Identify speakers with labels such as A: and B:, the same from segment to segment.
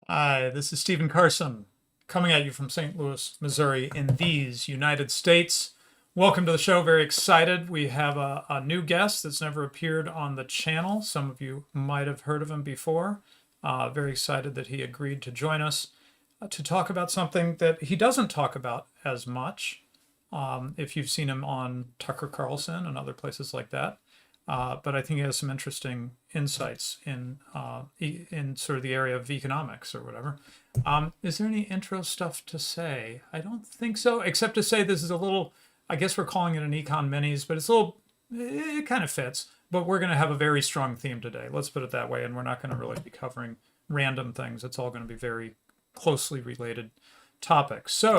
A: Hi, this is Stephen Carson coming at you from St. Louis, Missouri, in these United States. Welcome to the show. Very excited. We have a new guest that's never appeared on the channel. Some of you might have heard of him before. Very excited that he agreed to join us to talk about something that he doesn't talk about as much. If you've seen him on Tucker Carlson and other places like that. But I think he has some interesting insights in sort of the area of economics or whatever. Is there any intro stuff to say? I don't think so, except to say this is a little, I guess we're calling it an Econ Minis, but it's a little, it kind of fits. But we're going to have a very strong theme today. Let's put it that way. And we're not going to really be covering random things. It's all going to be very closely related topics. So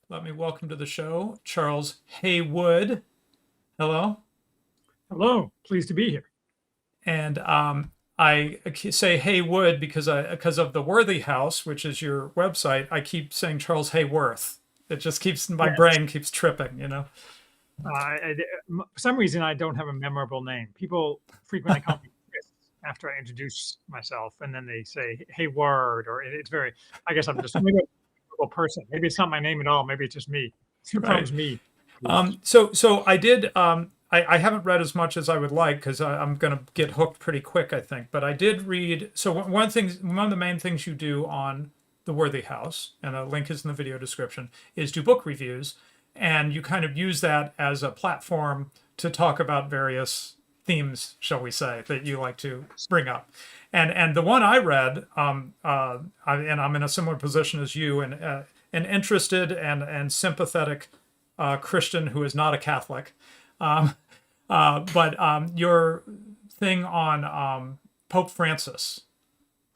A: let me welcome to the show Charles Haywood. Hello.
B: Hello, pleased to be here.
A: And I say Haywood because of the Worthy House, which is your website. I keep saying Charles Hayworth. It just keeps my brain keeps tripping, you know.
B: For some reason, I don't have a memorable name. People frequently call me Chris after I introduce myself, and then they say Hayward, or it's very. I guess I'm just maybe a memorable person. Maybe it's not my name at all. Maybe it's just me. It's me.
A: So I did. I haven't read as much as I would like because I'm going to get hooked pretty quick, I think. But I did read. So one of the main things you do on the Worthy House, and the link is in the video description, is do book reviews, and you kind of use that as a platform to talk about various themes, shall we say, that you like to bring up. And the one I read, and I'm in a similar position as you, and an interested and sympathetic Christian who is not a Catholic. But your thing on Pope Francis.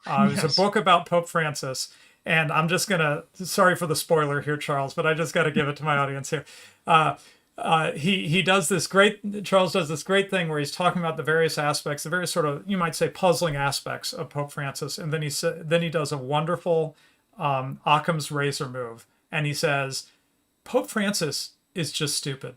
A: It's a book about Pope Francis. And I'm just going to, sorry for the spoiler here, Charles, but I just got to give it to my audience here. He does this great, Charles does this great thing where he's talking about the various aspects, the various sort of, you might say, puzzling aspects of Pope Francis. And then he does a wonderful Occam's razor move. And he says, Pope Francis is just stupid.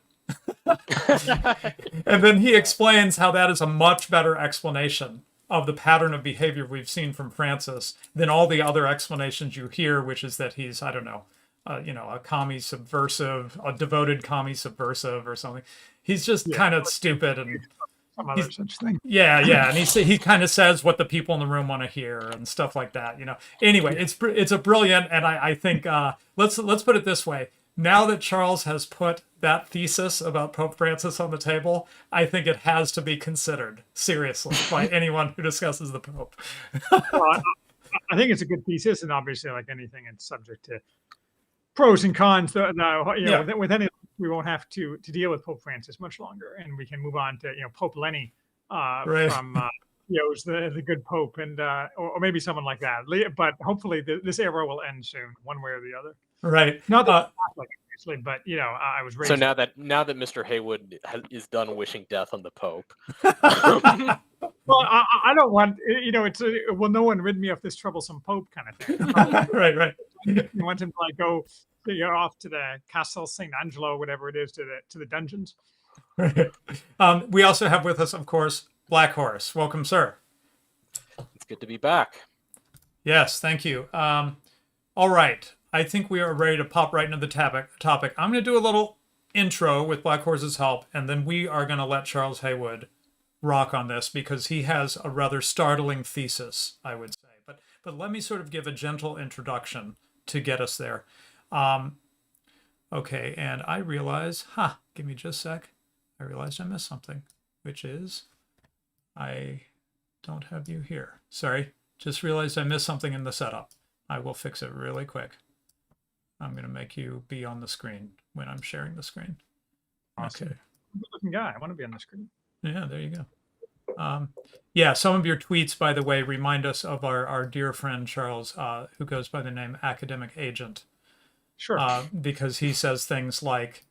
A: And then he explains how that is a much better explanation of the pattern of behavior we've seen from Francis than all the other explanations you hear, which is that he's, I don't know, a commie subversive, a devoted commie subversive or something. He's just kind of stupid and
B: some other such thing.
A: Yeah, and he kind of says what the people in the room want to hear and stuff like that. Anyway, it's a brilliant, and I think let's put it this way. Now that Charles has put that thesis about Pope Francis on the table, I think it has to be considered seriously by anyone who discusses the Pope.
B: Well, I think it's a good thesis, and obviously, like anything, it's subject to pros and cons. Now, with any, we won't have to deal with Pope Francis much longer, and we can move on to Pope Lenny from the good Pope, and or maybe someone like that. But hopefully, this era will end soon, one way or the other.
A: Right.
B: Not that obviously, but I was raised.
C: So now that Mr. Haywood is done wishing death on the Pope.
B: Well, I don't want it's will no one rid me of this troublesome Pope kind of thing.
A: Right.
B: You want him to go off to the Castle St. Angelo, whatever it is, to the dungeons.
A: Right. We also have with us, of course, Black Horse. Welcome, sir.
C: It's good to be back.
A: Yes, thank you. All right. I think we are ready to pop right into the topic. I'm going to do a little intro with Black Horse's help, and then we are going to let Charles Haywood rock on this because he has a rather startling thesis, I would say. But let me sort of give a gentle introduction to get us there. Okay, and I realize, give me just a sec. I realized I missed something, which is I don't have you here. Sorry, just realized I missed something in the setup. I will fix it really quick. I'm going to make you be on the screen when I'm sharing the screen.
B: Awesome. Okay. Good-looking guy. I want to be on the screen.
A: Yeah, there you go. Some of your tweets, by the way, remind us of our dear friend Charles, who goes by the name Academic Agent.
B: Sure.
A: Because he says things like,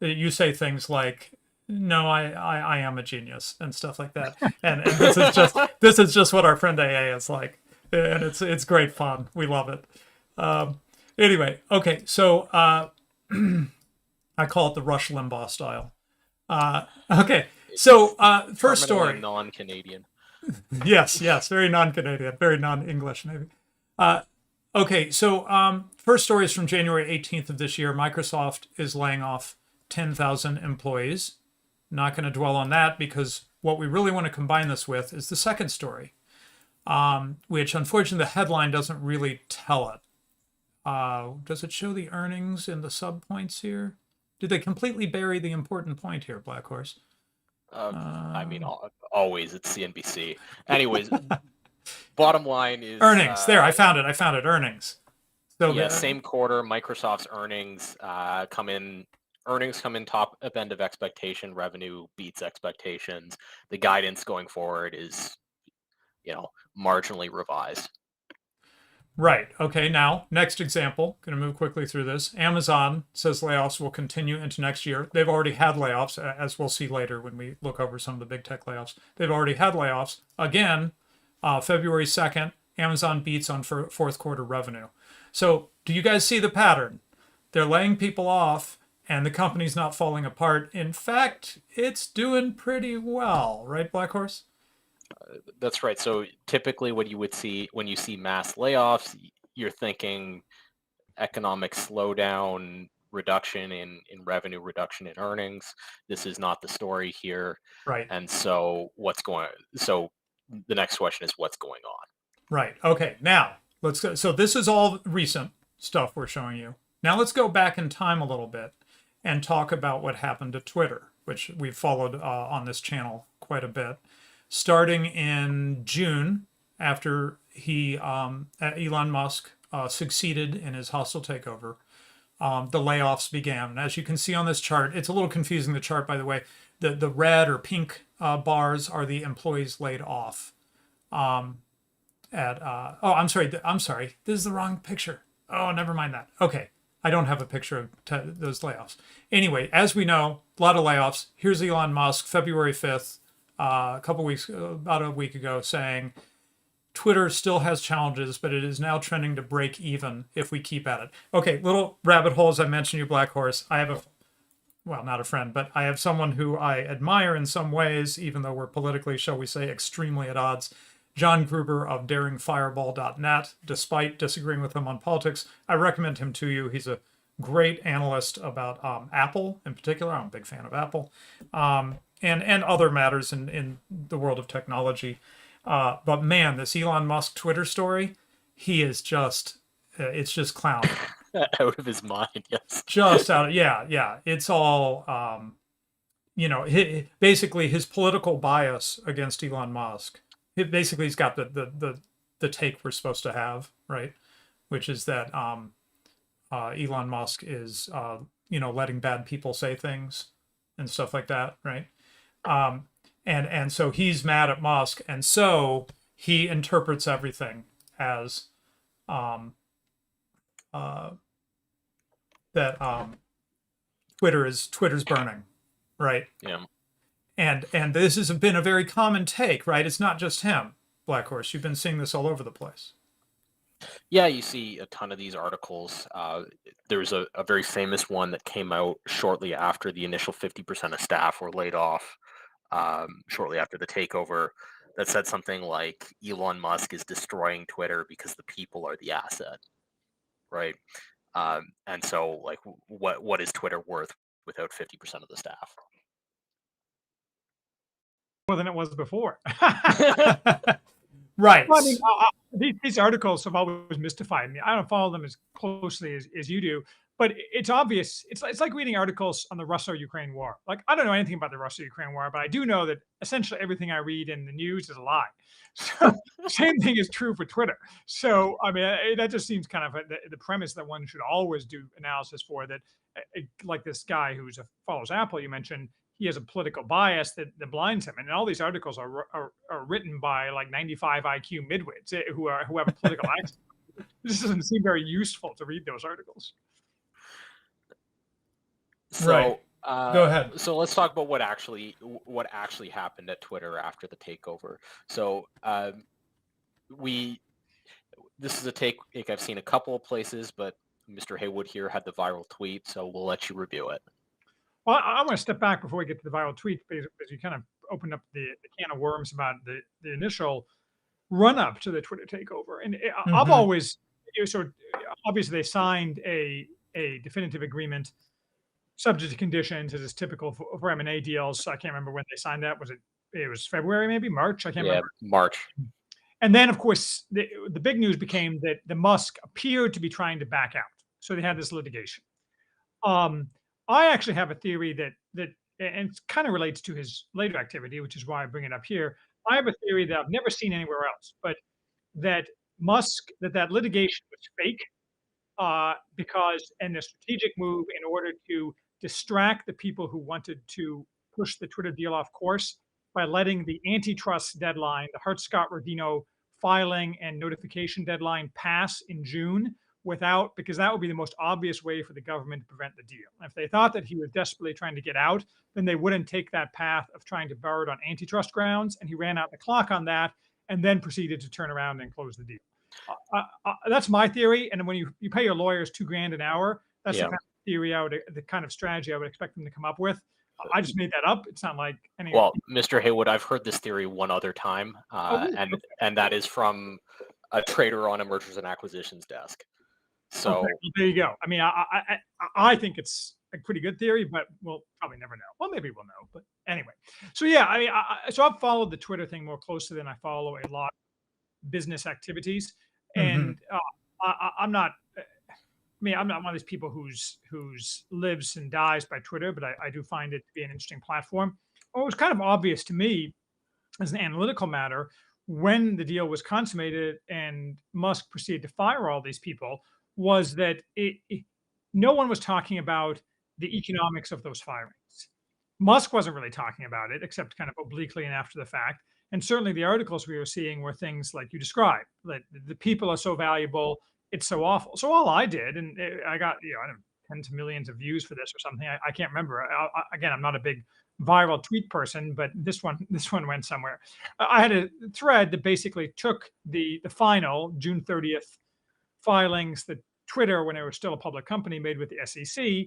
A: you say things like, no, I am a genius and stuff like that. And this is just what our friend AA is like. And it's great fun. We love it. Anyway, okay, so I call it the Rush Limbaugh style. Okay, so first story.
C: Non-Canadian.
A: Yes, very non-Canadian, very non-English maybe. Okay, so first story is from January 18th of this year. Microsoft is laying off 10,000 employees. Not going to dwell on that because what we really want to combine this with is the second story, which unfortunately the headline doesn't really tell it. Does it show the earnings in the sub points here? Did they completely bury the important point here, Black Horse?
C: I mean, always it's CNBC. Anyways, bottom line is
A: earnings. There, I found it. Earnings. So
C: yeah, same quarter. Microsoft's earnings come in. Earnings come in top end of expectation. Revenue beats expectations. The guidance going forward is, marginally revised.
A: Right. Okay. Now, next example. Going to move quickly through this. Amazon says layoffs will continue into next year. They've already had layoffs, as we'll see later when we look over some of the big tech layoffs. They've already had layoffs. Again, February 2nd, Amazon beats on fourth quarter revenue. So, do you guys see the pattern? They're laying people off, and the company's not falling apart. In fact, it's doing pretty well, right, Black Horse?
C: That's right. So typically what you would see when you see mass layoffs, you're thinking economic slowdown, reduction in revenue, reduction in earnings. This is not the story here.
A: Right.
C: And so so the next question is what's going on?
A: Right. Okay. Now, let's go. So this is all recent stuff we're showing you. Now let's go back in time a little bit and talk about what happened to Twitter, which we've followed on this channel quite a bit. Starting in June, after Elon Musk succeeded in his hostile takeover, the layoffs began. And as you can see on this chart, it's a little confusing, the chart, by the way. The red or pink bars are the employees laid off. I'm sorry. This is the wrong picture. Oh, never mind that. Okay. I don't have a picture of those layoffs. Anyway, as we know, a lot of layoffs. Here's Elon Musk, February 5th, about a week ago, saying Twitter still has challenges, but it is now trending to break even if we keep at it. Okay, little rabbit hole, as I mentioned, you Black Horse. I have not a friend, but I have someone who I admire in some ways, even though we're politically, shall we say, extremely at odds. John Gruber of daringfireball.net. Despite disagreeing with him on politics, I recommend him to you. He's a great analyst about Apple in particular. I'm a big fan of Apple, and other matters in the world of technology. But man, this Elon Musk Twitter story, he is just, it's just clown.
C: Out of his mind, yes.
A: Just out of, yeah. It's all, basically his political bias against Elon Musk. Basically, he's got the take we're supposed to have, right? Which is that Elon Musk is, letting bad people say things and stuff like that, right? And so he's mad at Musk, and so he interprets everything as that Twitter's burning, right?
C: Yeah.
A: And this has been a very common take, right? It's not just him, Black Horse. You've been seeing this all over the place.
C: Yeah, you see a ton of these articles. There's a very famous one that came out shortly after the initial 50% of staff were laid off, shortly after the takeover, that said something like Elon Musk is destroying Twitter because the people are the asset, right? And so, like, what is Twitter worth without 50% of the staff?
B: More than it was before.
A: Right.
B: Well, I mean, these articles have always mystified me. I don't follow them as closely as you do, but it's obvious. It's like reading articles on the Russo-Ukraine war. Like, I don't know anything about the Russo-Ukraine war, but I do know that essentially everything I read in the news is a lie. So same thing is true for Twitter. So I mean, that just seems kind of the premise that one should always do analysis for. That, like this guy who follows Apple, you mentioned, he has a political bias that blinds him. And all these articles are written by like 95 IQ midwits who have a political accent. This doesn't seem very useful to read those articles.
C: So,
A: right. Go ahead.
C: So let's talk about what actually happened at Twitter after the takeover. So this is a take I've seen a couple of places, but Mr. Haywood here had the viral tweet, so we'll let you review it.
B: Well, I want to step back before we get to the viral tweet, because you kind of opened up the can of worms about the initial run up to the Twitter takeover. And I've
A: Mhm.
B: always, so obviously they signed a definitive agreement subject to conditions, as is typical for M&A deals. I can't remember when they signed that. It was February, maybe March? I can't
C: Yeah,
B: remember.
C: March.
B: And then, of course, the big news became that the Musk appeared to be trying to back out. So they had this litigation. Um, I actually have a theory that and it kind of relates to his later activity, which is why I bring it up here. I have a theory that I've never seen anywhere else, but that that litigation was fake, because and a strategic move in order to distract the people who wanted to push the Twitter deal off course by letting the antitrust deadline, the Hart-Scott-Rodino filing and notification deadline pass in June without, because that would be the most obvious way for the government to prevent the deal. If they thought that he was desperately trying to get out, then they wouldn't take that path of trying to bar it on antitrust grounds. And he ran out the clock on that and then proceeded to turn around and close the deal. That's my theory. And when you pay your lawyers $2,000 an hour, that's the
C: Yeah.
B: kind of theory the kind of strategy I would expect them to come up with. I just made that up. It's not like any.
C: Well, Mr. Haywood, I've heard this theory one other time,
B: really?
C: and
B: Okay.
C: and that is from a trader on a mergers and acquisitions desk. So
B: Okay, well, there you go. I mean, I think it's a pretty good theory, but we'll probably never know. Well, maybe we'll know. But anyway, so yeah, I mean, so I've followed the Twitter thing more closely than I follow a lot of business activities,
A: Mhm.
B: and I'm not. I mean, I'm not one of these people who's lives and dies by Twitter, but I do find it to be an interesting platform. Well, it was kind of obvious to me as an analytical matter when the deal was consummated and Musk proceeded to fire all these people was that no one was talking about the economics of those firings. Musk wasn't really talking about it except kind of obliquely and after the fact. And certainly the articles we were seeing were things like you described, that the people are so valuable, it's so awful. So all I did, and I got, I don't know, tens of millions of views for this or something. I can't remember. Again, I'm not a big viral tweet person, but this one went somewhere. I had a thread that basically took the final June 30th filings that Twitter, when it was still a public company, made with the SEC,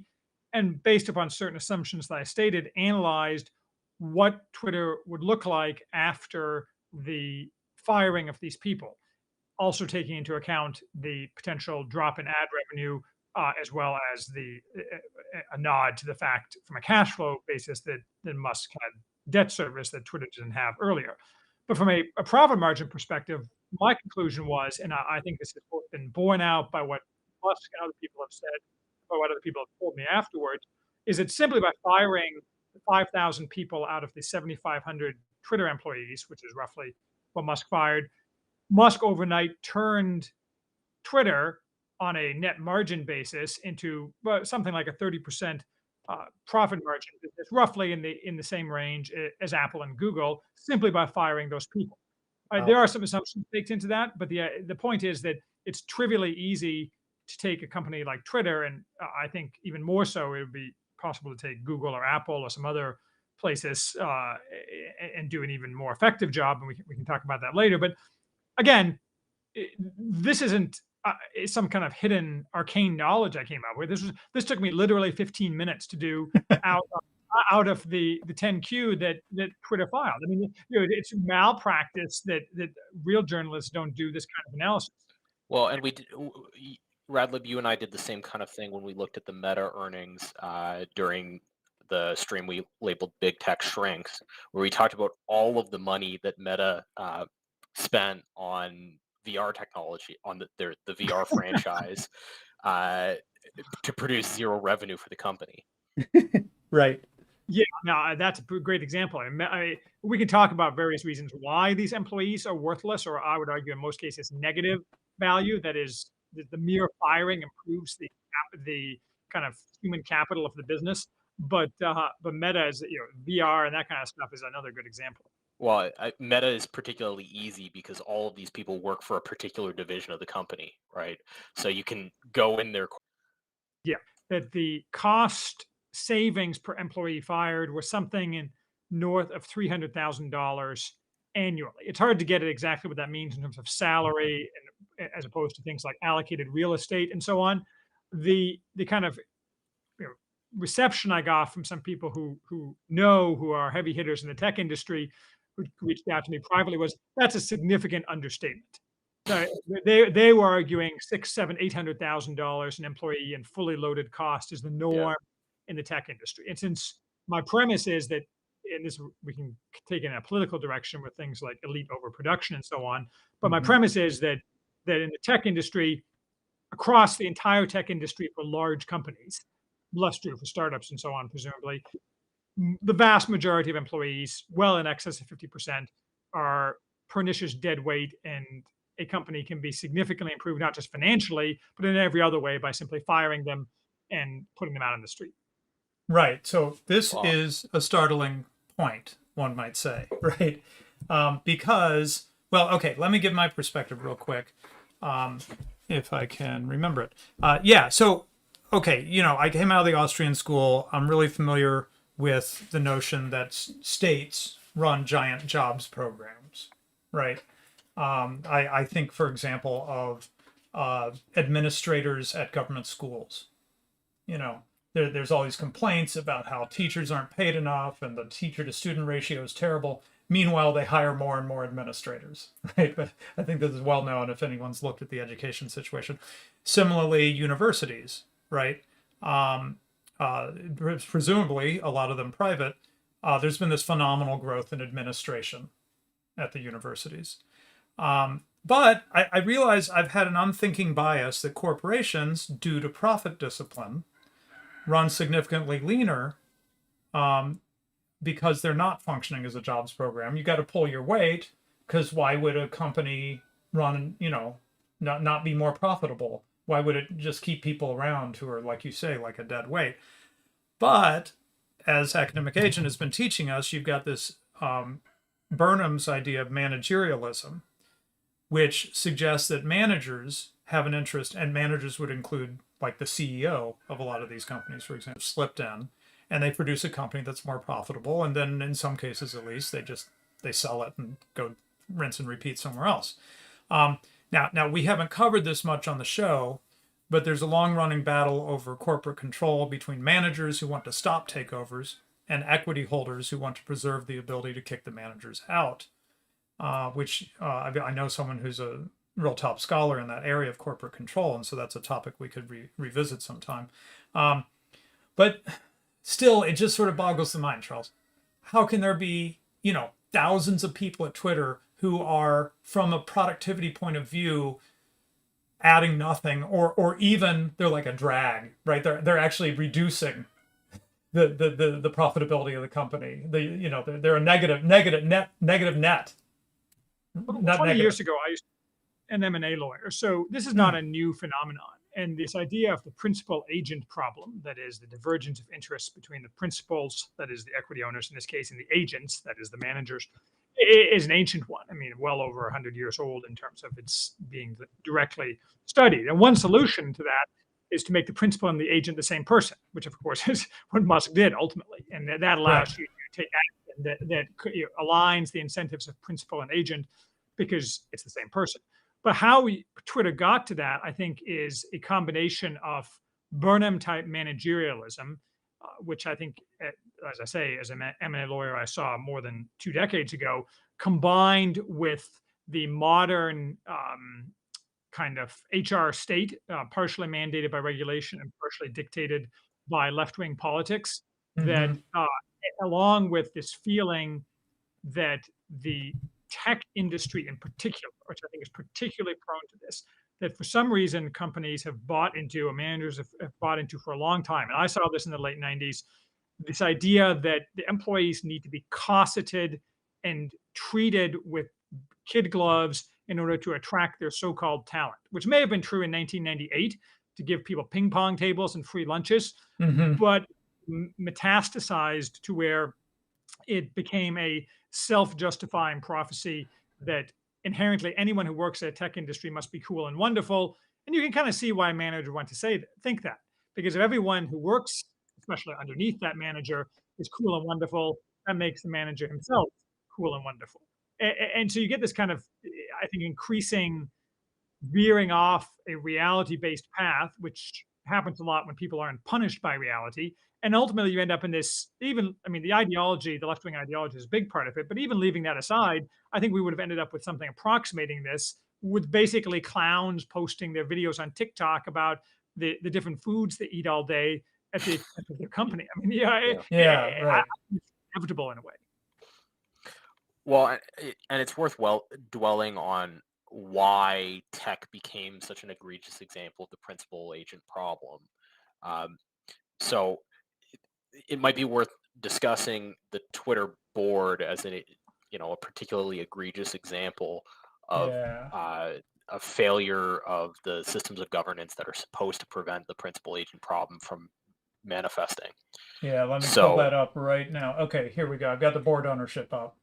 B: and based upon certain assumptions that I stated, analyzed what Twitter would look like after the firing of these people, also taking into account the potential drop in ad revenue, as well as a nod to the fact from a cash flow basis that Musk had debt service that Twitter didn't have earlier. But from a profit margin perspective, my conclusion was, and I think this has both been borne out by what Musk and other people have said, by what other people have told me afterwards, is that simply by firing 5,000 people out of the 7,500 Twitter employees, which is roughly what Musk fired, Musk overnight turned Twitter on a net margin basis into something like a 30% profit margin business, roughly in the same range as Apple and Google, simply by firing those people.
A: Wow.
B: There are some assumptions baked into that, but the point is that it's trivially easy to take a company like Twitter, and I think even more so, it would be possible to take Google or Apple or some other places and do an even more effective job, and we can talk about that later. But again, this isn't some kind of hidden arcane knowledge I came up with. This took me literally 15 minutes to do out of the 10Q that Twitter filed. I mean, it's malpractice that real journalists don't do this kind of analysis.
C: well, and Radlib, you and I did the same kind of thing when we looked at the Meta earnings during the stream we labeled Big Tech Shrinks, where we talked about all of the money that Meta spent on VR technology, on the VR franchise, to produce zero revenue for the company.
A: Right.
B: Yeah, no, that's a great example. We can talk about various reasons why these employees are worthless, or I would argue in most cases negative value. That is, the mere firing improves the kind of human capital of the business. But Meta is, VR and that kind of stuff is another good example.
C: Well, Meta is particularly easy because all of these people work for a particular division of the company, right? So you can go in there.
B: Yeah, that the cost savings per employee fired was something in north of $300,000 annually. It's hard to get at exactly what that means in terms of salary, and as opposed to things like allocated real estate and so on. The kind of reception I got from some people who are heavy hitters in the tech industry who reached out to me privately was, that's a significant understatement. So they were arguing six, seven, $800,000 an employee and fully loaded cost is the
C: Yeah.
B: norm in the tech industry. And since my premise is that, and this we can take it in a political direction with things like elite overproduction and so on, but my
A: Mhm.
B: premise is that in the tech industry, across the entire tech industry for large companies, less true for startups and so on, presumably, the vast majority of employees, well in excess of 50%, are pernicious dead weight, and a company can be significantly improved, not just financially, but in every other way by simply firing them and putting them out on the street.
A: Right. So this
C: Wow.
A: is a startling point, one might say, right? Because, well, okay, let me give my perspective real quick, if I can remember it. Yeah. So, okay, I came out of the Austrian school. I'm really familiar with the notion that states run giant jobs programs, right? I think, for example, of administrators at government schools. There's all these complaints about how teachers aren't paid enough and the teacher to student ratio is terrible. Meanwhile, they hire more and more administrators, right? But I think this is well known if anyone's looked at the education situation. Similarly, universities, right? Um, Presumably, a lot of them private. There's been this phenomenal growth in administration at the universities. But I realize I've had an unthinking bias that corporations, due to profit discipline, run significantly leaner, because they're not functioning as a jobs program. You got to pull your weight, because why would a company run, not be more profitable? Why would it just keep people around who are, like you say, like a dead weight? But as Academic Agent has been teaching us, you've got this Burnham's idea of managerialism, which suggests that managers have an interest, and managers would include like the CEO of a lot of these companies, for example, slipped in, and they produce a company that's more profitable, and then in some cases at least they sell it and go rinse and repeat somewhere else. Now we haven't covered this much on the show, but there's a long-running battle over corporate control between managers who want to stop takeovers and equity holders who want to preserve the ability to kick the managers out. Which I know someone who's a real top scholar in that area of corporate control, and so that's a topic we could revisit sometime. But still, it just sort of boggles the mind, Charles. How can there be, thousands of people at Twitter who are, from a productivity point of view, adding nothing, or even they're like a drag, right? They're actually reducing the profitability of the company. They're a negative net. Not
B: 20
A: negative.
B: years ago, I used an M&A lawyer. So this is not a new phenomenon. And this idea of the principal agent problem, that is the divergence of interests between the principals, that is the equity owners in this case, and the agents, that is the managers, is an ancient one. I mean, well over 100 years old in terms of its being directly studied. And one solution to that is to make the principal and the agent the same person, which of course is what Musk did ultimately. And that allows you to take action that aligns the incentives of principal and agent because it's the same person. But how Twitter got to that, I think, is a combination of Burnham-type managerialism, which I think, as I say, as an M&A lawyer, I saw more than 2 decades ago, combined with the modern kind of HR state, partially mandated by regulation and partially dictated by left-wing politics, that along with this feeling that the tech industry in particular, which I think is particularly prone to this, that for some reason companies have bought into, or managers have bought into for a long time. And I saw this in the late 90s, this idea that the employees need to be cosseted and treated with kid gloves in order to attract their so-called talent, which may have been true in 1998 to give people ping pong tables and free lunches, but metastasized to where it became a self-justifying prophecy that inherently anyone who works at a tech industry must be cool and wonderful. And you can kind of see why a manager want to think that, because if everyone who works, especially underneath that manager, is cool and wonderful, that makes the manager himself cool and wonderful. And so you get this kind of, I think, increasing veering off a reality-based path, which happens a lot when people aren't punished by reality. And ultimately, you end up in this. Even, I mean, the ideology, the left-wing ideology, is a big part of it. But even leaving that aside, I think we would have ended up with something approximating this, with basically clowns posting their videos on TikTok about the different foods they eat all day at the expense of their company. I mean,
A: Yeah, right.
B: it's inevitable in a way.
C: Well, and it's worth dwelling on why tech became such an egregious example of the principal agent problem. Um, so it might be worth discussing the Twitter board as a particularly egregious example of
A: Yeah.
C: a failure of the systems of governance that are supposed to prevent the principal agent problem from manifesting.
A: Yeah, let me pull
C: So,
A: that up right now. Okay, here we go. I've got the board ownership up.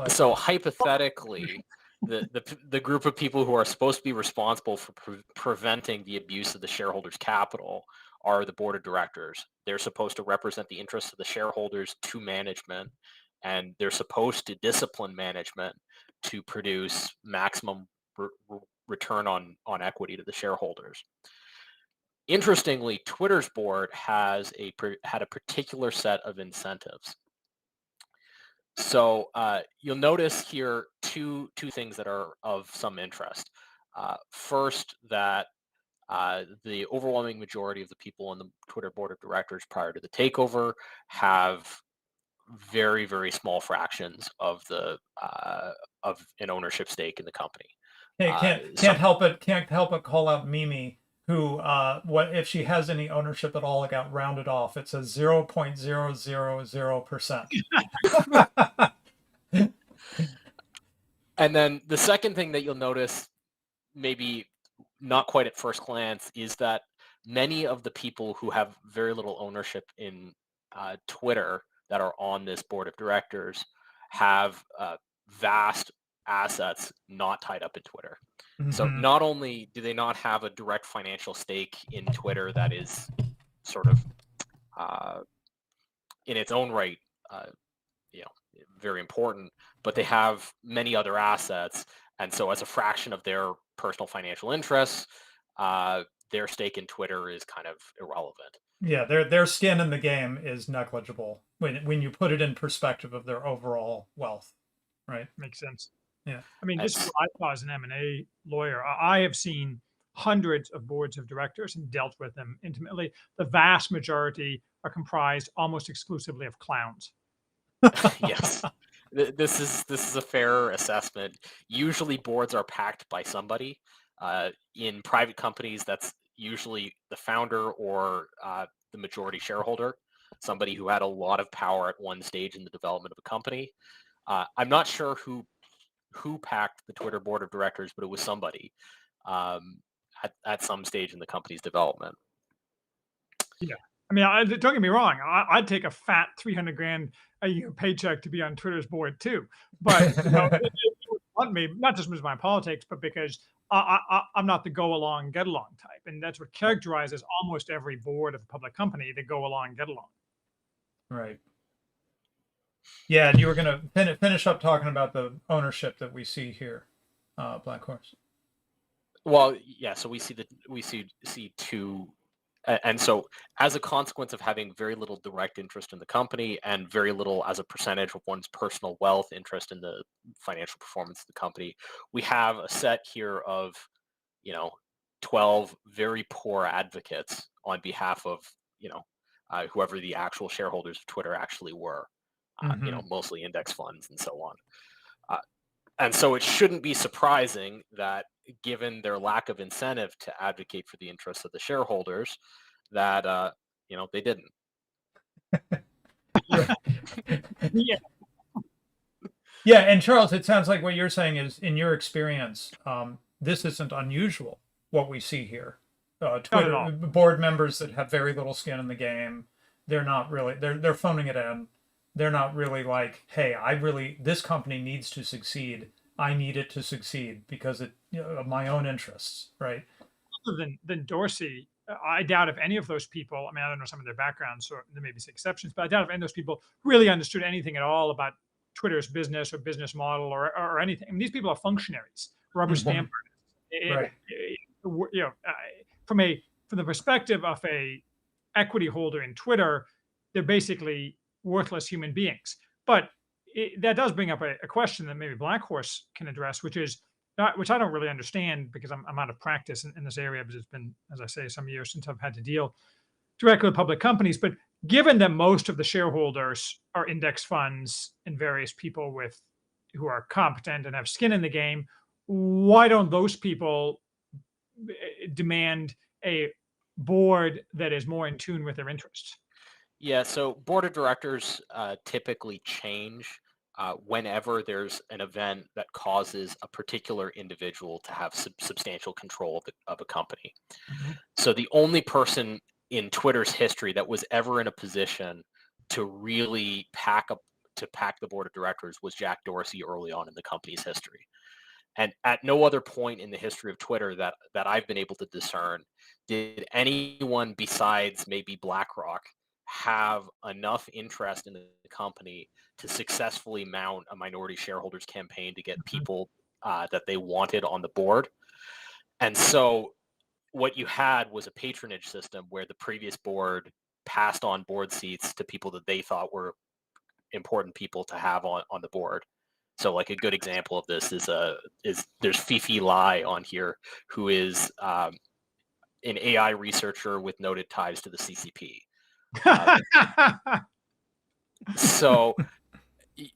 C: so hypothetically, the group of people who are supposed to be responsible for preventing the abuse of the shareholders' capital are the board of directors. They're supposed to represent the interests of the shareholders to management, and they're supposed to discipline management to produce maximum return on equity to the shareholders. Interestingly, Twitter's board had a particular set of incentives. So you'll notice here two things that are of some interest. First, that the overwhelming majority of the people on the Twitter board of directors prior to the takeover have very, very small fractions of the of an ownership stake in the company.
A: Can't help it call out Mimi, who what if she has any ownership at all, it got rounded off. It says 0.000%.
C: And then the second thing that you'll notice, maybe not quite at first glance, is that many of the people who have very little ownership in Twitter that are on this board of directors have vast assets not tied up in Twitter. So not only do they not have a direct financial stake in Twitter that is sort of in its own right, very important, but they have many other assets, and so as a fraction of their personal financial interests, their stake in Twitter is kind of irrelevant.
A: Yeah, their skin in the game is negligible when you put it in perspective of their overall wealth, right?
B: Makes sense.
A: Yeah.
B: I mean, just what I saw as an M&A lawyer, I have seen hundreds of boards of directors and dealt with them intimately. The vast majority are comprised almost exclusively of clowns.
C: Yes. This is a fair assessment. Usually boards are packed by somebody. In private companies, that's usually the founder or the majority shareholder, somebody who had a lot of power at one stage in the development of a company. I'm not sure who packed the Twitter board of directors, but it was somebody at some stage in the company's development.
B: Yeah. I mean, don't get me wrong. I'd take a fat 300 grand a year paycheck to be on Twitter's board too. But it would want me, not just because of my politics, but because I'm not the go along, get along type. And that's what characterizes almost every board of a public company, the go along, get along.
A: Right. Yeah, and you were going to finish up talking about the ownership that we see here, Black Horse.
C: Well, yeah. So we see two, and so as a consequence of having very little direct interest in the company and very little as a percentage of one's personal wealth interest in the financial performance of the company, we have a set here of 12 very poor advocates on behalf of whoever the actual shareholders of Twitter actually were. Mostly index funds and so on. And so it shouldn't be surprising that, given their lack of incentive to advocate for the interests of the shareholders, that they didn't.
B: Yeah.
A: Yeah, and Charles, it sounds like what you're saying is, in your experience, this isn't unusual. What we see here, Twitter board members that have very little skin in the game, they're not really they're phoning it in. They're not really like, hey, this company needs to succeed. I need it to succeed because of my own interests, right?
B: Other than Dorsey, I doubt if any of those people, I mean, I don't know some of their backgrounds, so there may be some exceptions, but I doubt if any of those people really understood anything at all about Twitter's business or business model or anything. I mean, these people are functionaries, rubber stampers.
A: Right.
B: From from the perspective of a equity holder in Twitter, they're basically worthless human beings. But that does bring up a question that maybe Black Horse can address, which is which I don't really understand because I'm out of practice in this area, because it's been, as I say, some years since I've had to deal directly with public companies. But given that most of the shareholders are index funds and various people who are competent and have skin in the game, why don't those people demand a board that is more in tune with their interests?
C: Yeah, so board of directors typically change whenever there's an event that causes a particular individual to have substantial control of a company.
B: Mhm.
C: So the only person in Twitter's history that was ever in a position to really pack the board of directors was Jack Dorsey early on in the company's history. And at no other point in the history of Twitter that I've been able to discern did anyone besides maybe BlackRock have enough interest in the company to successfully mount a minority shareholders campaign to get people that they wanted on the board. And so what you had was a patronage system where the previous board passed on board seats to people that they thought were important people to have on the board. So like a good example of this is there's Fifi Lai on here, who is an AI researcher with noted ties to the CCP. So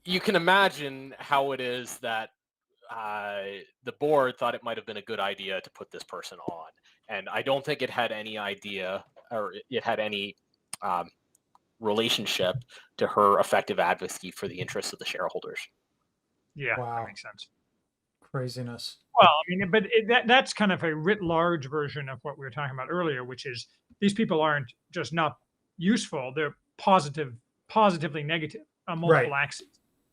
C: you can imagine how it is that the board thought it might have been a good idea to put this person on. And I don't think it had any idea, or it had any relationship to her effective advocacy for the interests of the shareholders.
B: Yeah,
A: Wow.
B: that makes sense.
A: Craziness.
B: Well, I mean, but that's kind of a writ large version of what we were talking about earlier, which is these people aren't just not useful; they're positively negative on multiple axes.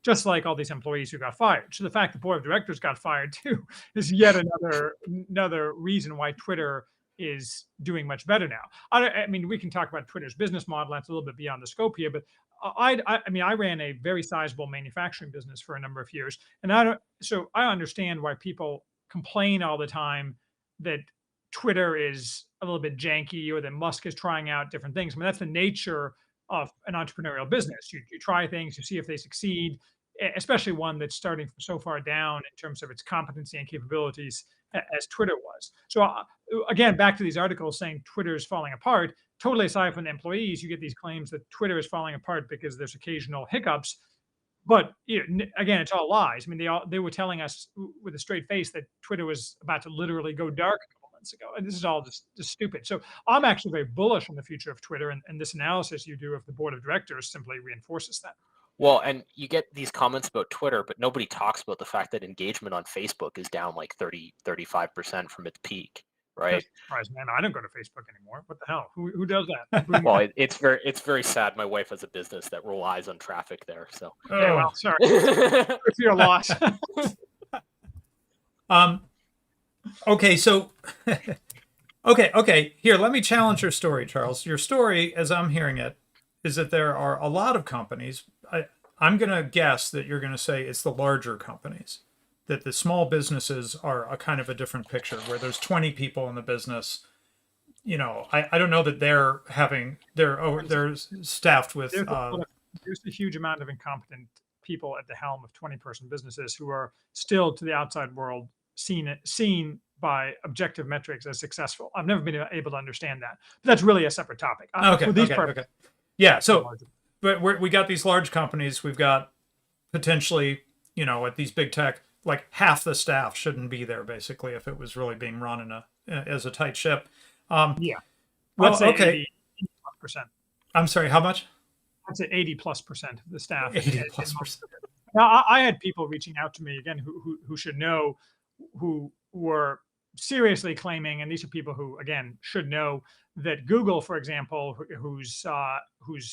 B: Just like all these employees who got fired. So the fact the board of directors got fired too is yet another reason why Twitter is doing much better now. I mean, we can talk about Twitter's business model. That's a little bit beyond the scope here, but I mean, I ran a very sizable manufacturing business for a number of years, and so I understand why people complain all the time that Twitter is a little bit janky or that Musk is trying out different things. I mean, that's the nature of an entrepreneurial business. You try things, you see if they succeed, especially one that's starting from so far down in terms of its competency and capabilities as Twitter was. So again, back to these articles saying Twitter is falling apart. Totally aside from the employees, you get these claims that Twitter is falling apart because there's occasional hiccups. But again, it's all lies. I mean, they were telling us with a straight face that Twitter was about to literally go dark a couple months ago, and this is all just stupid. So I'm actually very bullish on the future of Twitter, and this analysis you do of the board of directors simply reinforces that.
C: Well, and you get these comments about Twitter, but nobody talks about the fact that engagement on Facebook is down like 35% from its peak, right?
B: Surprise, man! I don't go to Facebook anymore. What the hell? Who does that?
C: Well, it's very sad. My wife has a business that relies on traffic there, so.
B: Okay, well, sorry. It's your loss.
A: Okay, so okay. Here, let me challenge your story, Charles. Your story, as I'm hearing it, is that there are a lot of companies. I'm going to guess that you're going to say it's the larger companies, that the small businesses are a kind of a different picture, where there's 20 people in the business. You know, I don't know that they're staffed with.
B: There's a huge amount of incompetent people at the helm of 20-person businesses who are still, to the outside world, seen by objective metrics as successful. I've never been able to understand that. But that's really a separate topic.
A: Okay. Yeah. So, but we got these large companies. We've got potentially, at these big tech, like half the staff shouldn't be there, basically, if it was really being run as a tight ship.
B: Yeah.
A: Well, okay.
B: 80+%.
A: I'm sorry, how much?
B: I'd say 80+% of the staff.
A: 80+%.
B: Now, I had people reaching out to me again who should know, who were seriously claiming, and these are people who again should know, that Google, for example, whose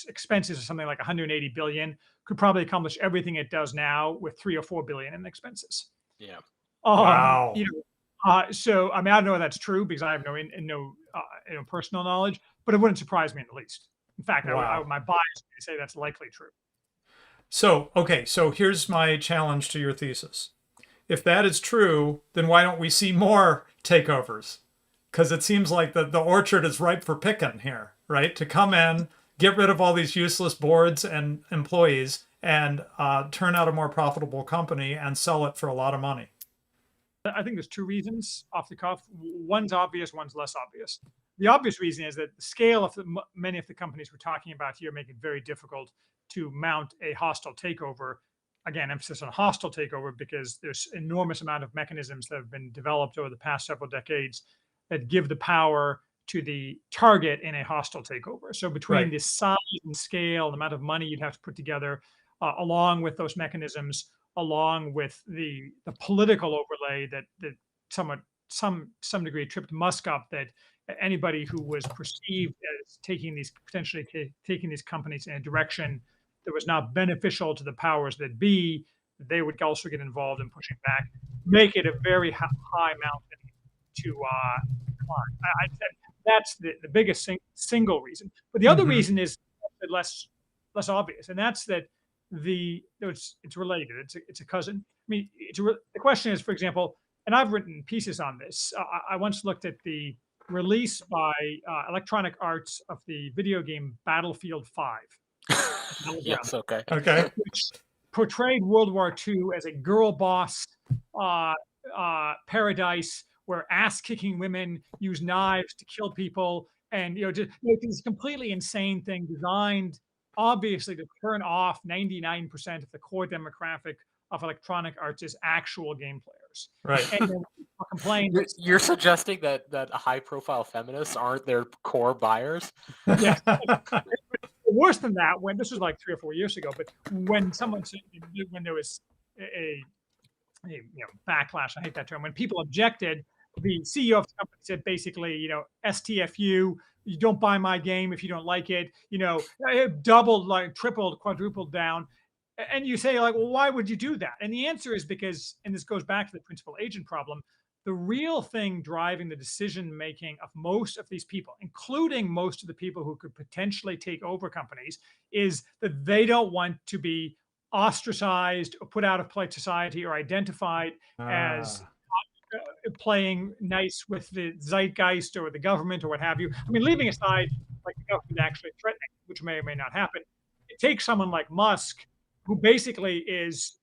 B: expenses are something like 180 billion, could probably accomplish everything it does now with 3 or 4 billion in expenses.
C: Yeah.
A: Wow.
B: So I mean, I don't know if that's true because I have no personal knowledge, but it wouldn't surprise me in the least. In fact,
A: wow.
B: my bias would say that's likely true.
A: So here's my challenge to your thesis. If that is true, then why don't we see more takeovers? because it seems like the orchard is ripe for picking here, right? To come in, get rid of all these useless boards and employees, and turn out a more profitable company and sell it for a lot of money.
B: I think there's two reasons off the cuff. One's obvious, one's less obvious. The obvious reason is that the scale of many of the companies we're talking about here make it very difficult to mount a hostile takeover. Again, emphasis on hostile takeover because there's enormous amount of mechanisms that have been developed over the past several decades that give the power to the target in a hostile takeover. So between the size and scale, the amount of money you'd have to put together, along with those mechanisms, along with the political overlay that some degree tripped Musk up, that anybody who was perceived as taking these taking these companies in a direction that was not beneficial to the powers that be, they would also get involved in pushing back, make it a very high mountain to climb. I'd say that's the biggest single reason. But the other reason is less obvious, and that's that it's related. It's a cousin. I mean, the question is, for example, and I've written pieces on this. I once looked at the release by Electronic Arts of the video game Battlefield 5.
C: Yes, okay.
B: Which portrayed World War II as a girl boss paradise where ass-kicking women use knives to kill people, and just this completely insane thing designed obviously to turn off 99% of the core demographic of Electronic Arts' actual game players.
A: Right.
B: And then complain.
C: You're suggesting that high-profile feminists aren't their core buyers?
B: Yes. Worse than that, when this was like 3 or 4 years ago, but when there was a backlash, I hate that term, when people objected, the CEO of the company said basically, STFU, you don't buy my game if you don't like it, it doubled, like tripled, quadrupled down. And you say, like, well, why would you do that? And the answer is because, and this goes back to the principal agent problem, the real thing driving the decision making of most of these people, including most of the people who could potentially take over companies, is that they don't want to be ostracized or put out of polite society or identified as playing nice with the zeitgeist or the government or what have you. I mean, leaving aside like the government actually threatening, which may or may not happen, it takes someone like Musk, who basically is,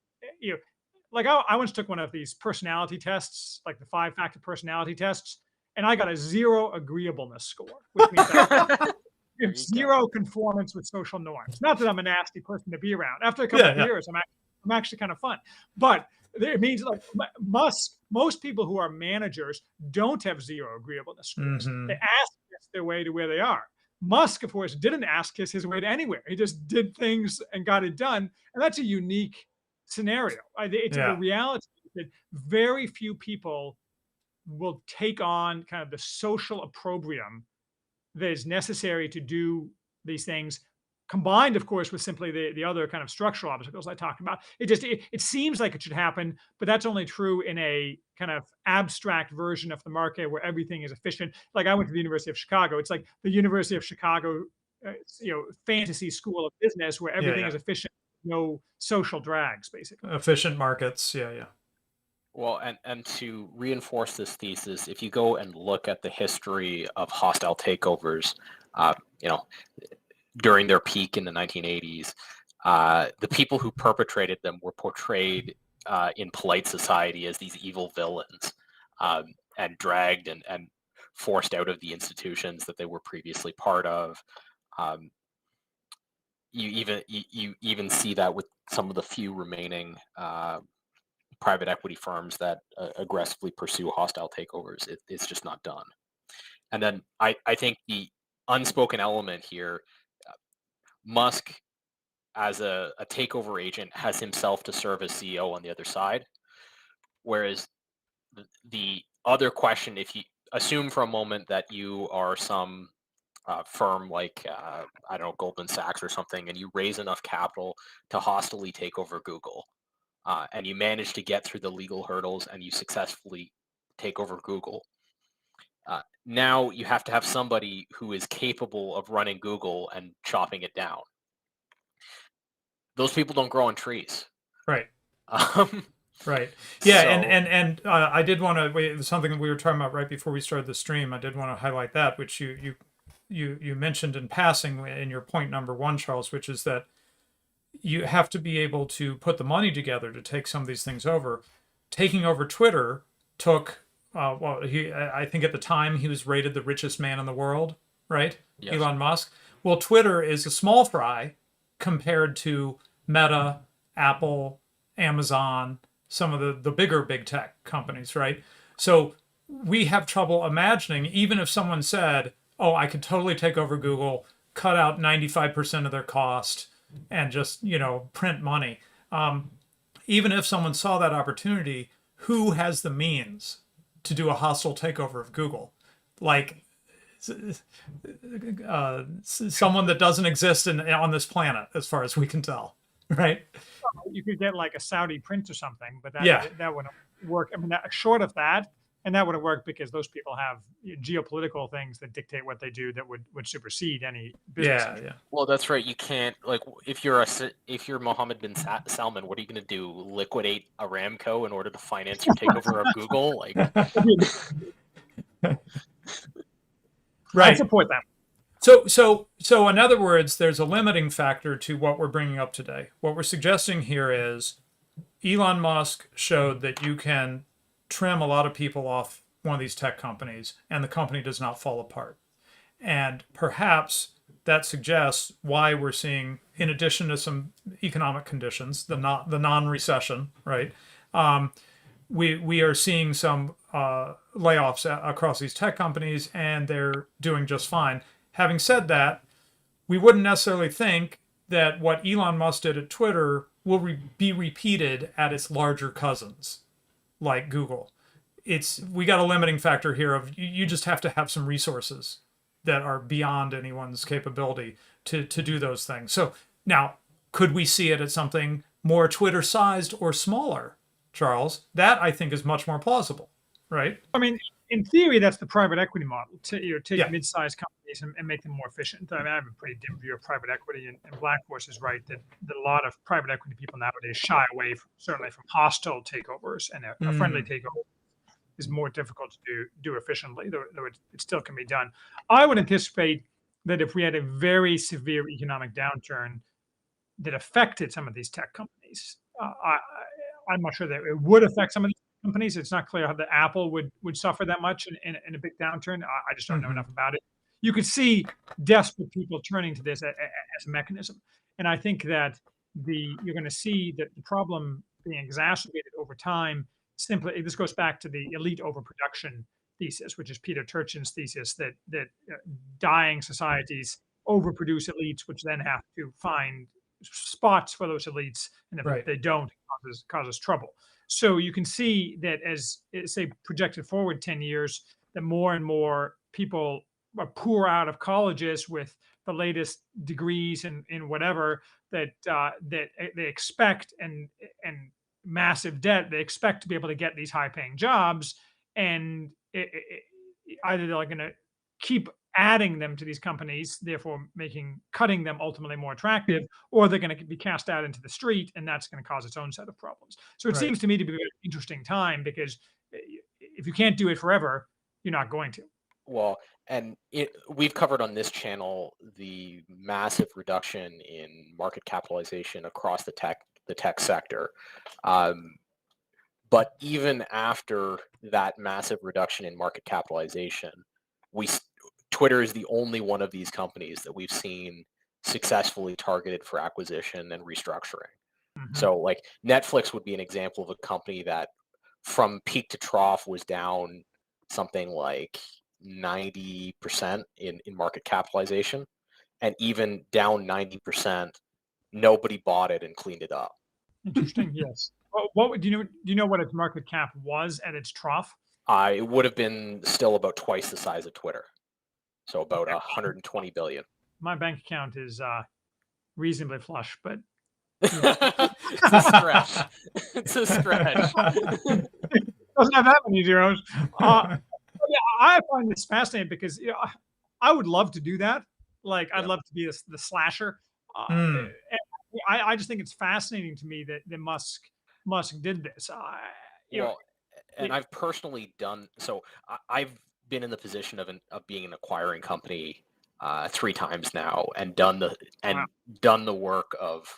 B: like I once took one of these personality tests, like the 5-factor personality tests, and I got a 0 agreeableness score, which means that zero conformance with social norms. Not that I'm a nasty person to be around. After a couple of years, I'm actually kind of fun. But it means like Musk, most people who are managers don't have 0 agreeableness scores. They ask their way to where they are. Musk, of course, didn't ask his way to anywhere. He just did things and got it done. And that's a unique scenario. The reality is that very few people will take on kind of the social opprobrium that is necessary to do these things, combined, of course, with simply the other kind of structural obstacles I talked about. It seems like it should happen, but that's only true in a kind of abstract version of the market where everything is efficient. Like I went to the University of Chicago. It's like the University of Chicago, fantasy school of business where everything is efficient, no social drags, basically.
A: Efficient markets,
C: Well, and to reinforce this thesis, if you go and look at the history of hostile takeovers, during their peak in the 1980s, the people who perpetrated them were portrayed in polite society as these evil villains, and dragged and forced out of the institutions that they were previously part of. You even see that with some of the few remaining private equity firms that aggressively pursue hostile takeovers. It's just not done. And then I think the unspoken element here, Musk, as a takeover agent, has himself to serve as CEO on the other side. Whereas the other question, if you assume for a moment that you are some firm like, I don't know, Goldman Sachs or something, and you raise enough capital to hostilely take over Google, and you manage to get through the legal hurdles and you successfully take over Google, now you have to have somebody who is capable of running Google and chopping it down. Those people don't grow on trees.
A: Right. Right. Yeah,
C: So,
A: and I did want to something that we were talking about right before we started the stream. I did want to highlight that, which you mentioned in passing in your point number one, Charles, which is that you have to be able to put the money together to take some of these things over. Taking over Twitter took I think at the time he was rated the richest man in the world, right?
C: yes.
A: Elon Musk. Well, Twitter is a small fry compared to Meta, Apple, Amazon, some of the bigger big tech companies, right? So we have trouble imagining, even if someone said, "Oh, I could totally take over Google, cut out 95% of their cost, and just print money." Even if someone saw that opportunity, who has the means to do a hostile takeover of Google? Like someone that doesn't exist on this planet, as far as we can tell, right?
B: You could get like a Saudi prince or something, but
A: Yeah.
B: that wouldn't work. I mean, short of that, and that wouldn't work because those people have geopolitical things that dictate what they do that would supersede any business.
A: Yeah.
C: Well, that's right. You can't, like, if you're Mohammed bin Salman, what are you going to do? Liquidate Aramco in order to finance your takeover of Google? Like,
A: Right.
B: I support that.
A: So in other words, there's a limiting factor to what we're bringing up today. What we're suggesting here is Elon Musk showed that you can trim a lot of people off one of these tech companies and the company does not fall apart. And perhaps that suggests why we're seeing, in addition to some economic conditions, the non-recession, right? We are seeing some layoffs across these tech companies, and they're doing just fine. Having said that, we wouldn't necessarily think that what Elon Musk did at Twitter will be repeated at its larger cousins, like Google. We got a limiting factor here of you just have to have some resources that are beyond anyone's capability to do those things. So now, could we see it at something more Twitter-sized or smaller, Charles? That I think is much more plausible, right?
B: I mean, in theory, that's the private equity model. To take mid-sized companies and make them more efficient. I mean, I have a pretty dim view of private equity, and Blackhorse is right that a lot of private equity people nowadays shy away, certainly from hostile takeovers, and a friendly takeover is more difficult to do efficiently, though it still can be done. I would anticipate that if we had a very severe economic downturn that affected some of these tech companies, I'm not sure that it would affect some of these companies. It's not clear how the Apple would suffer that much in a big downturn. I just don't know enough about it. You could see desperate people turning to this as a mechanism. And I think that you're going to see that the problem being exacerbated over time. Simply, this goes back to the elite overproduction thesis, which is Peter Turchin's thesis that dying societies overproduce elites, which then have to find spots for those elites, and if they don't, it causes trouble. So you can see that as say projected forward 10 years, that more and more people pour out of colleges with the latest degrees in whatever that they expect and massive debt. They expect to be able to get these high-paying jobs, and either they're going to keep adding them to these companies, therefore cutting them ultimately more attractive, or they're going to be cast out into the street, and that's going to cause its own set of problems. So it seems to me to be a very interesting time, because if you can't do it forever, you're not going to.
C: Well, and we've covered on this channel the massive reduction in market capitalization across the tech sector. But even after that massive reduction in market capitalization, Twitter is the only one of these companies that we've seen successfully targeted for acquisition and restructuring. So like Netflix would be an example of a company that from peak to trough was down something like 90% in market capitalization, and even down 90%, nobody bought it and cleaned it up.
B: Interesting. Yes. Well, do you know what its market cap was at its trough?
C: It would have been still about twice the size of Twitter, so about 120 billion.
B: My bank account is reasonably flush, but
C: It's a stretch. It's a stretch.
B: Doesn't have that many zeros. I find this fascinating because I would love to do that. Like, I'd love to be the slasher. I just think it's fascinating to me that Musk Musk did this. You know,
C: Well, and I've personally done so. I've been in the position of being an acquiring company 3 times now, and
B: wow.
C: done the work of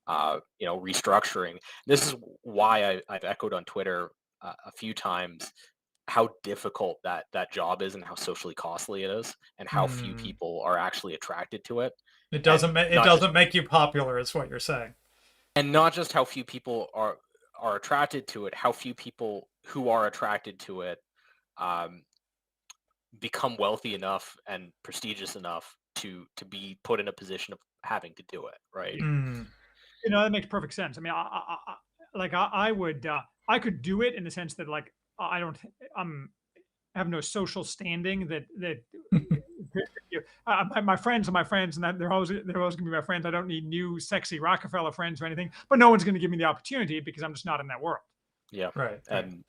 C: restructuring. This is why I've echoed on Twitter a few times how difficult that job is and how socially costly it is, and how few
A: Mm.
C: people are actually attracted to it.
A: It
C: And
A: doesn't it
C: not just
A: doesn't make you popular, is what you're saying.
C: and not just how few people are attracted to it, how few people who are attracted to it um, become wealthy enough and prestigious enough to be put in a position of having to do it, right?
A: Mm.
B: That makes perfect sense. I mean, I would, I could do it in the sense that like I don't, have no social standing that my friends are my friends, and that they're always gonna be my friends. I don't need new sexy Rockefeller friends or anything, but no one's gonna give me the opportunity because I'm just not in that world.
C: Yeah.
A: Right.
C: And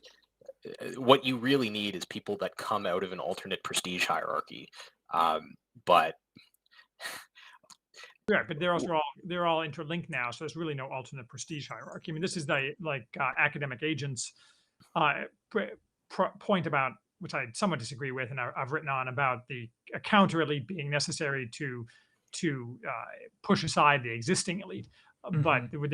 C: what you really need is people that come out of an alternate prestige hierarchy. But
B: Yeah, but they're all interlinked now, so there's really no alternate prestige hierarchy. I mean, this is the like academic agents uh, point about which I somewhat disagree with, and I've written on about the a counter elite being necessary to push aside the existing elite, but
A: Mhm.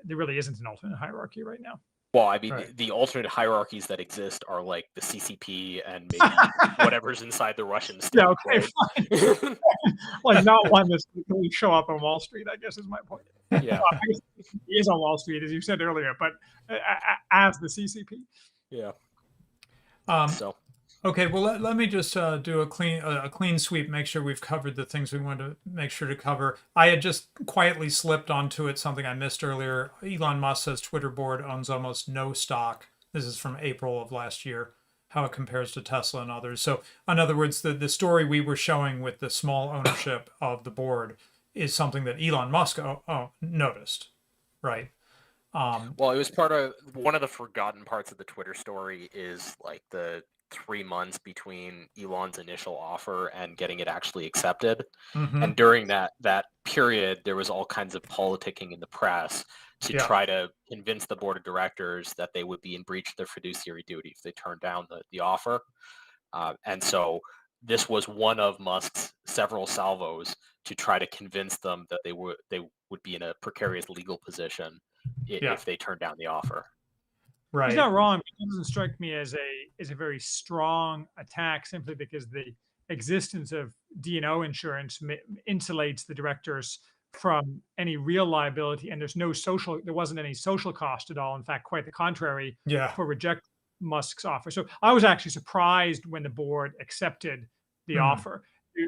B: there really isn't an alternate hierarchy right now.
C: well, I mean,
A: Right.
C: the alternate hierarchies that exist are like the CCP and maybe whatever's inside the Russian state,
B: Yeah, okay,
C: right?
B: like not one that's going to show up on Wall Street, I guess is my point.
C: Yeah,
B: I guess he is on Wall Street, as you said earlier, but as the CCP.
C: yeah.
A: Um,
C: So
A: okay, well, let me just do a clean sweep, make sure we've covered the things we wanted to make sure to cover. I had just quietly slipped onto it, something I missed earlier. Elon Musk says Twitter board owns almost no stock. This is from April of last year, how it compares to Tesla and others. So, in other words, the story we were showing with the small ownership of the board is something that Elon Musk noticed, right?
C: well, it was part of one of the forgotten parts of the Twitter story is like the 3 months between Elon's initial offer and getting it actually accepted.
A: Mm-hmm.
C: And during that period, there was all kinds of politicking in the press to
A: Yeah.
C: try to convince the board of directors that they would be in breach of their fiduciary duty if they turned down the offer. And so this was one of Musk's several salvos to try to convince them that they would be in a precarious legal position
A: Yeah.
C: if they turned down the offer.
B: He's
A: Right.
B: not wrong. It doesn't strike me as a very strong attack simply because the existence of D&O insurance insulates the directors from any real liability, and there wasn't any social cost at all. In fact, quite the contrary
A: Yeah.
B: for rejecting Musk's offer. So I was actually surprised when the board accepted the
A: Hmm.
B: offer.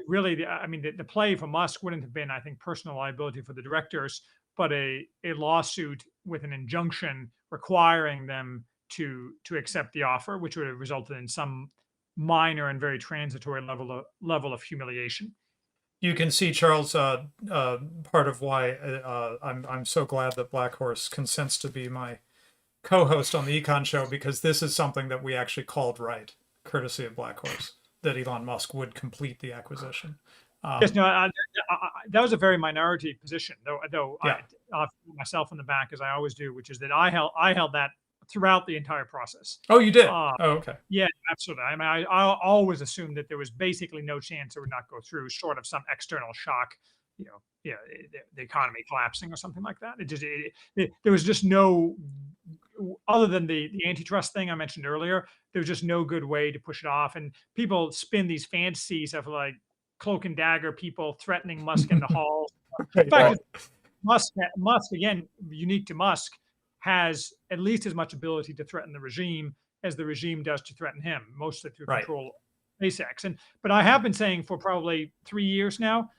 B: Really, I mean, the play for Musk wouldn't have been, I think, personal liability for the directors, but a lawsuit with an injunction requiring them to accept the offer, which would have resulted in some minor and very transitory level of humiliation.
A: You can see, Charles, part of why I'm so glad that Black Horse consents to be my co-host on the Econ Show, because this is something that we actually called right, courtesy of Black Horse, that Elon Musk would complete the acquisition.
B: Yes, no, that was a very minority position, though.
A: Yeah.
B: I'll put myself in the back as I always do, which is that I held that throughout the entire process.
A: Oh, you did? Oh, okay.
B: Yeah, absolutely. I mean, I always assumed that there was basically no chance it would not go through, short of some external shock, the economy collapsing or something like that. There was just no, other than the antitrust thing I mentioned earlier, there was just no good way to push it off. And people spin these fantasies of like cloak and dagger people threatening Musk in the halls. In fact, Musk again, unique to Musk, has at least as much ability to threaten the regime as the regime does to threaten him, mostly through control of SpaceX. But I have been saying for probably 3 years now,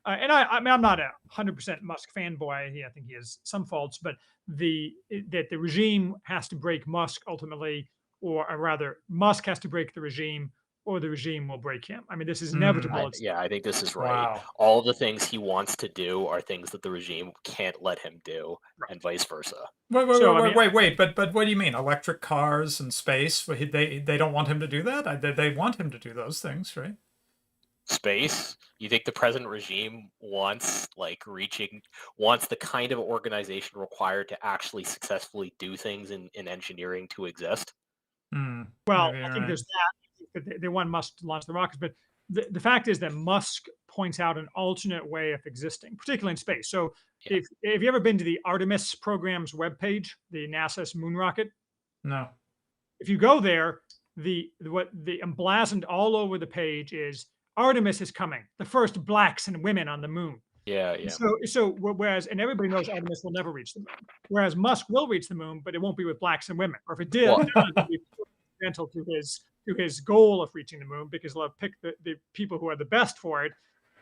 B: and I mean, I'm not 100% Musk fanboy. I think he has some faults, but that the regime has to break Musk ultimately, or rather, Musk has to break the regime, or the regime will break him. I mean, this is inevitable.
C: I think this is right.
A: Wow.
C: All the things he wants to do are things that the regime can't let him do, and vice versa.
A: Wait, but what do you mean? Electric cars and space? They don't want him to do that? They want him to do those things, right?
C: Space? You think the present regime wants the kind of organization required to actually successfully do things in engineering to exist?
B: Well,
A: Maybe
B: I
A: you're
B: think
A: right.
B: there's that. I think that they want Musk to launch the rockets, but the fact is that Musk points out an alternate way of existing, particularly in space. So,
C: Yeah.
B: if you ever been to the Artemis program's webpage, the NASA's moon rocket,
A: No.
B: if you go there, the emblazoned all over the page is Artemis is coming, the first blacks and women on the moon.
C: Yeah, yeah.
B: So whereas and everybody knows Artemis will never reach the moon, whereas Musk will reach the moon, but it won't be with blacks and women, or if it did,
C: Well,
B: it'll be incidental to his goal of reaching the moon because they'll pick the people who are the best for it,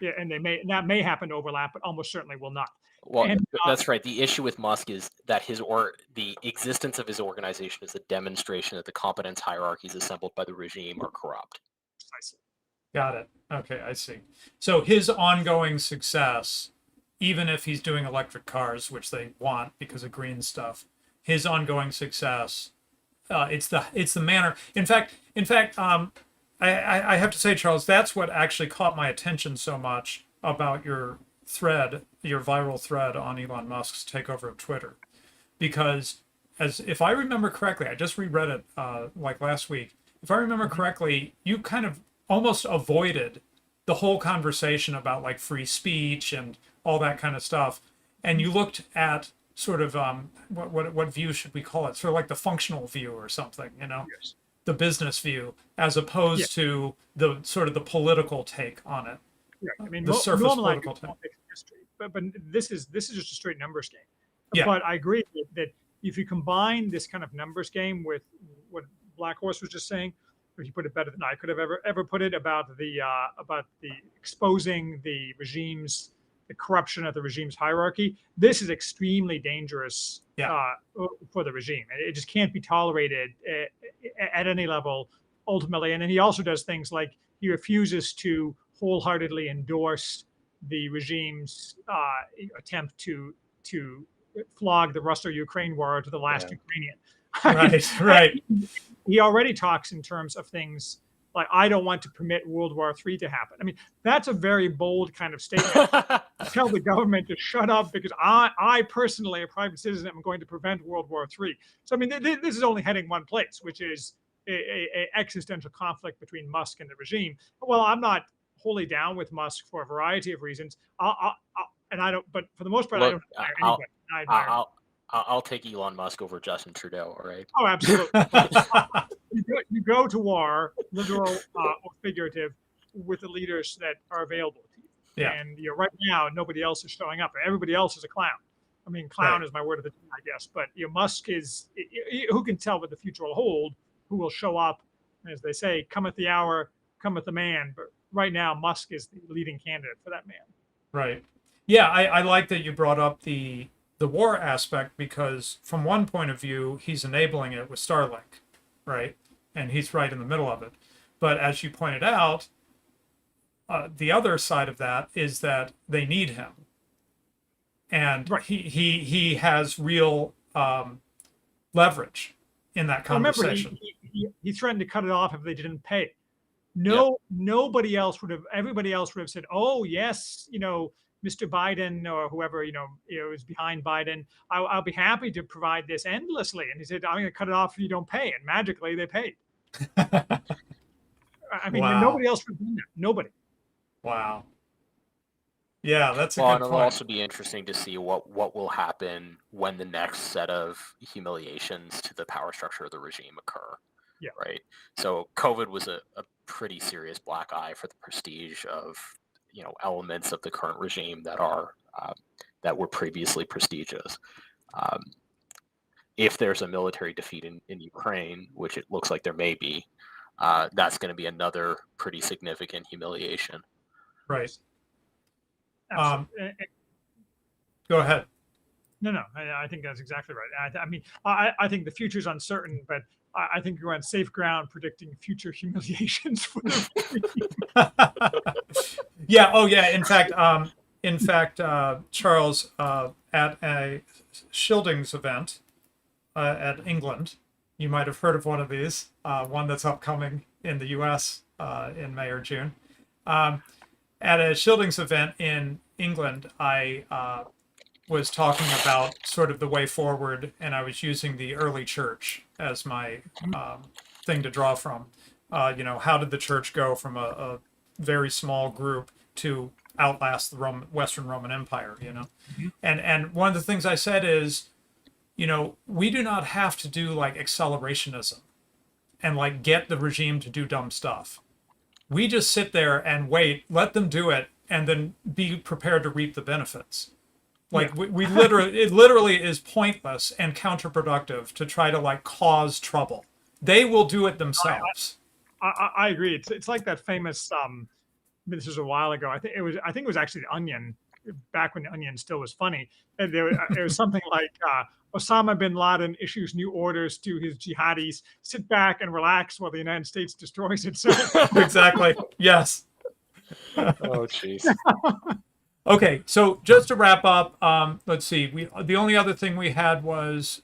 B: yeah, and that may happen to overlap, but almost certainly will not.
C: well,
B: And
C: that's right. The issue with Musk is that the existence of his organization is a demonstration that the competence hierarchies assembled by the regime are corrupt.
B: precisely.
A: Got it. Okay, I see. So his ongoing success, even if he's doing electric cars, which they want because of green stuff, his ongoing success, it's the manner. In fact, I have to say, Charles, that's what actually caught my attention so much about your viral thread on Elon Musk's takeover of Twitter, because as if I remember correctly, I just reread it like last week. If I remember correctly, you kind of almost avoided the whole conversation about like free speech and all that kind of stuff, and you looked at sort of what view should we call it? Sort of like the functional view or something,
B: Yes.
A: the business view, as opposed to the sort of the political take on it,
B: Right. I mean,
A: the surface
B: normally I
A: political
B: do
A: take.
B: politics and history, but this is just a straight numbers game.
A: Yeah.
B: But I agree that if you combine this kind of numbers game with what Black Horse was just saying, or he put it better than I could have ever put it about the exposing the regime's the corruption of the regime's hierarchy. This is extremely dangerous for the regime, and it just can't be tolerated at any level ultimately. And then he also does things like he refuses to wholeheartedly endorse the regime's attempt to flog the Russo-Ukraine war to the last Ukrainian.
A: Right.
B: He already talks in terms of things like, I don't want to permit World War III to happen. I mean, that's a very bold kind of statement. Tell the government to shut up because I personally, a private citizen, am going to prevent World War III. So, I mean, this is only heading one place, which is a existential conflict between Musk and the regime. Well, I'm not wholly down with Musk for a variety of reasons. And I don't, but for the most part, I don't admire anybody. I admire
C: I'll take Elon Musk over Justin Trudeau. All right.
B: Oh, absolutely. You go to war, literal or figurative, with the leaders that are available to you.
A: Yeah.
B: And right now, nobody else is showing up. Everybody else is a clown. I mean, clown is my word of the day, I guess. But Musk is, who can tell what the future will hold, who will show up. As they say, cometh the hour, cometh the man. But right now, Musk is the leading candidate for that man.
A: Right. Yeah, I like that you brought up the war aspect, because from one point of view, he's enabling it with Starlink, right? And he's right in the middle of it. But as you pointed out, the other side of that is that they need him. And he has real leverage in that conversation.
B: Remember, he threatened to cut it off if they didn't pay. Nobody else would have, everybody else would have said, oh, yes, Mr. Biden or whoever, is behind Biden, I'll be happy to provide this endlessly. And he said, I'm going to cut it off if you don't pay. And magically they paid. I mean, nobody else would have done that. Nobody.
A: Wow. Yeah, that's a
C: Well,
A: good
C: and
A: point.
C: it'll also be interesting to see what will happen when the next set of humiliations to the power structure of the regime occur.
B: Yeah.
C: Right. So COVID was a pretty serious black eye for the prestige of elements of the current regime that were previously prestigious. If there's a military defeat in Ukraine, which it looks like there may be, that's going to be another pretty significant humiliation.
A: Right.
B: Absolutely.
A: Go ahead.
B: No, I think that's exactly right. I mean, I think the future's uncertain, but I think you're on safe ground predicting future humiliations for the
A: Yeah. Oh, yeah. In fact, Charles, at a Schilding's event at England, you might have heard of one of these, one that's upcoming in the U.S. In May or June. At a Schilding's event in England, I was talking about sort of the way forward, and I was using the early church as my thing to draw from. How did the church go from a very small group to outlast the Western Roman Empire? And one of the things I said is, we do not have to do like accelerationism and like get the regime to do dumb stuff. We just sit there and wait, let them do it, and then be prepared to reap the benefits. Like we literally, it literally is pointless and counterproductive to try to like cause trouble. They will do it themselves.
B: I agree. It's like that famous. This was a while ago. I think it was actually the Onion, back when the Onion still was funny. And it was something like Osama bin Laden issues new orders to his jihadis: sit back and relax while the United States destroys itself.
A: Exactly. Yes.
C: Oh, jeez.
A: Okay, so just to wrap up, let's see. The only other thing we had was,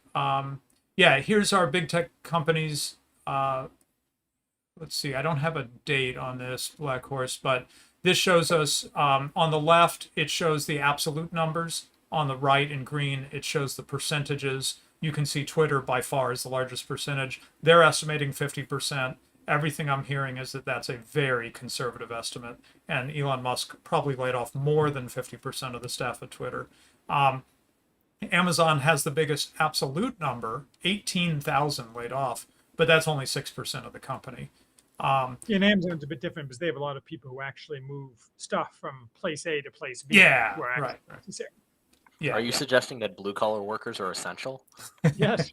A: here's our big tech companies. Let's see. I don't have a date on this, Black Horse, but this shows us on the left. It shows the absolute numbers. On the right in green, it shows the percentages. You can see Twitter by far is the largest percentage. They're estimating 50%. Everything I'm hearing is that that's a very conservative estimate, and Elon Musk probably laid off more than 50% of the staff at Twitter. Amazon has the biggest absolute number, 18,000 laid off, but that's only 6% of the company.
B: And Amazon's a bit different because they have a lot of people who actually move stuff from place A to place B.
A: Yeah, right.
C: Yeah. Are you suggesting that blue-collar workers are essential?
B: Yes.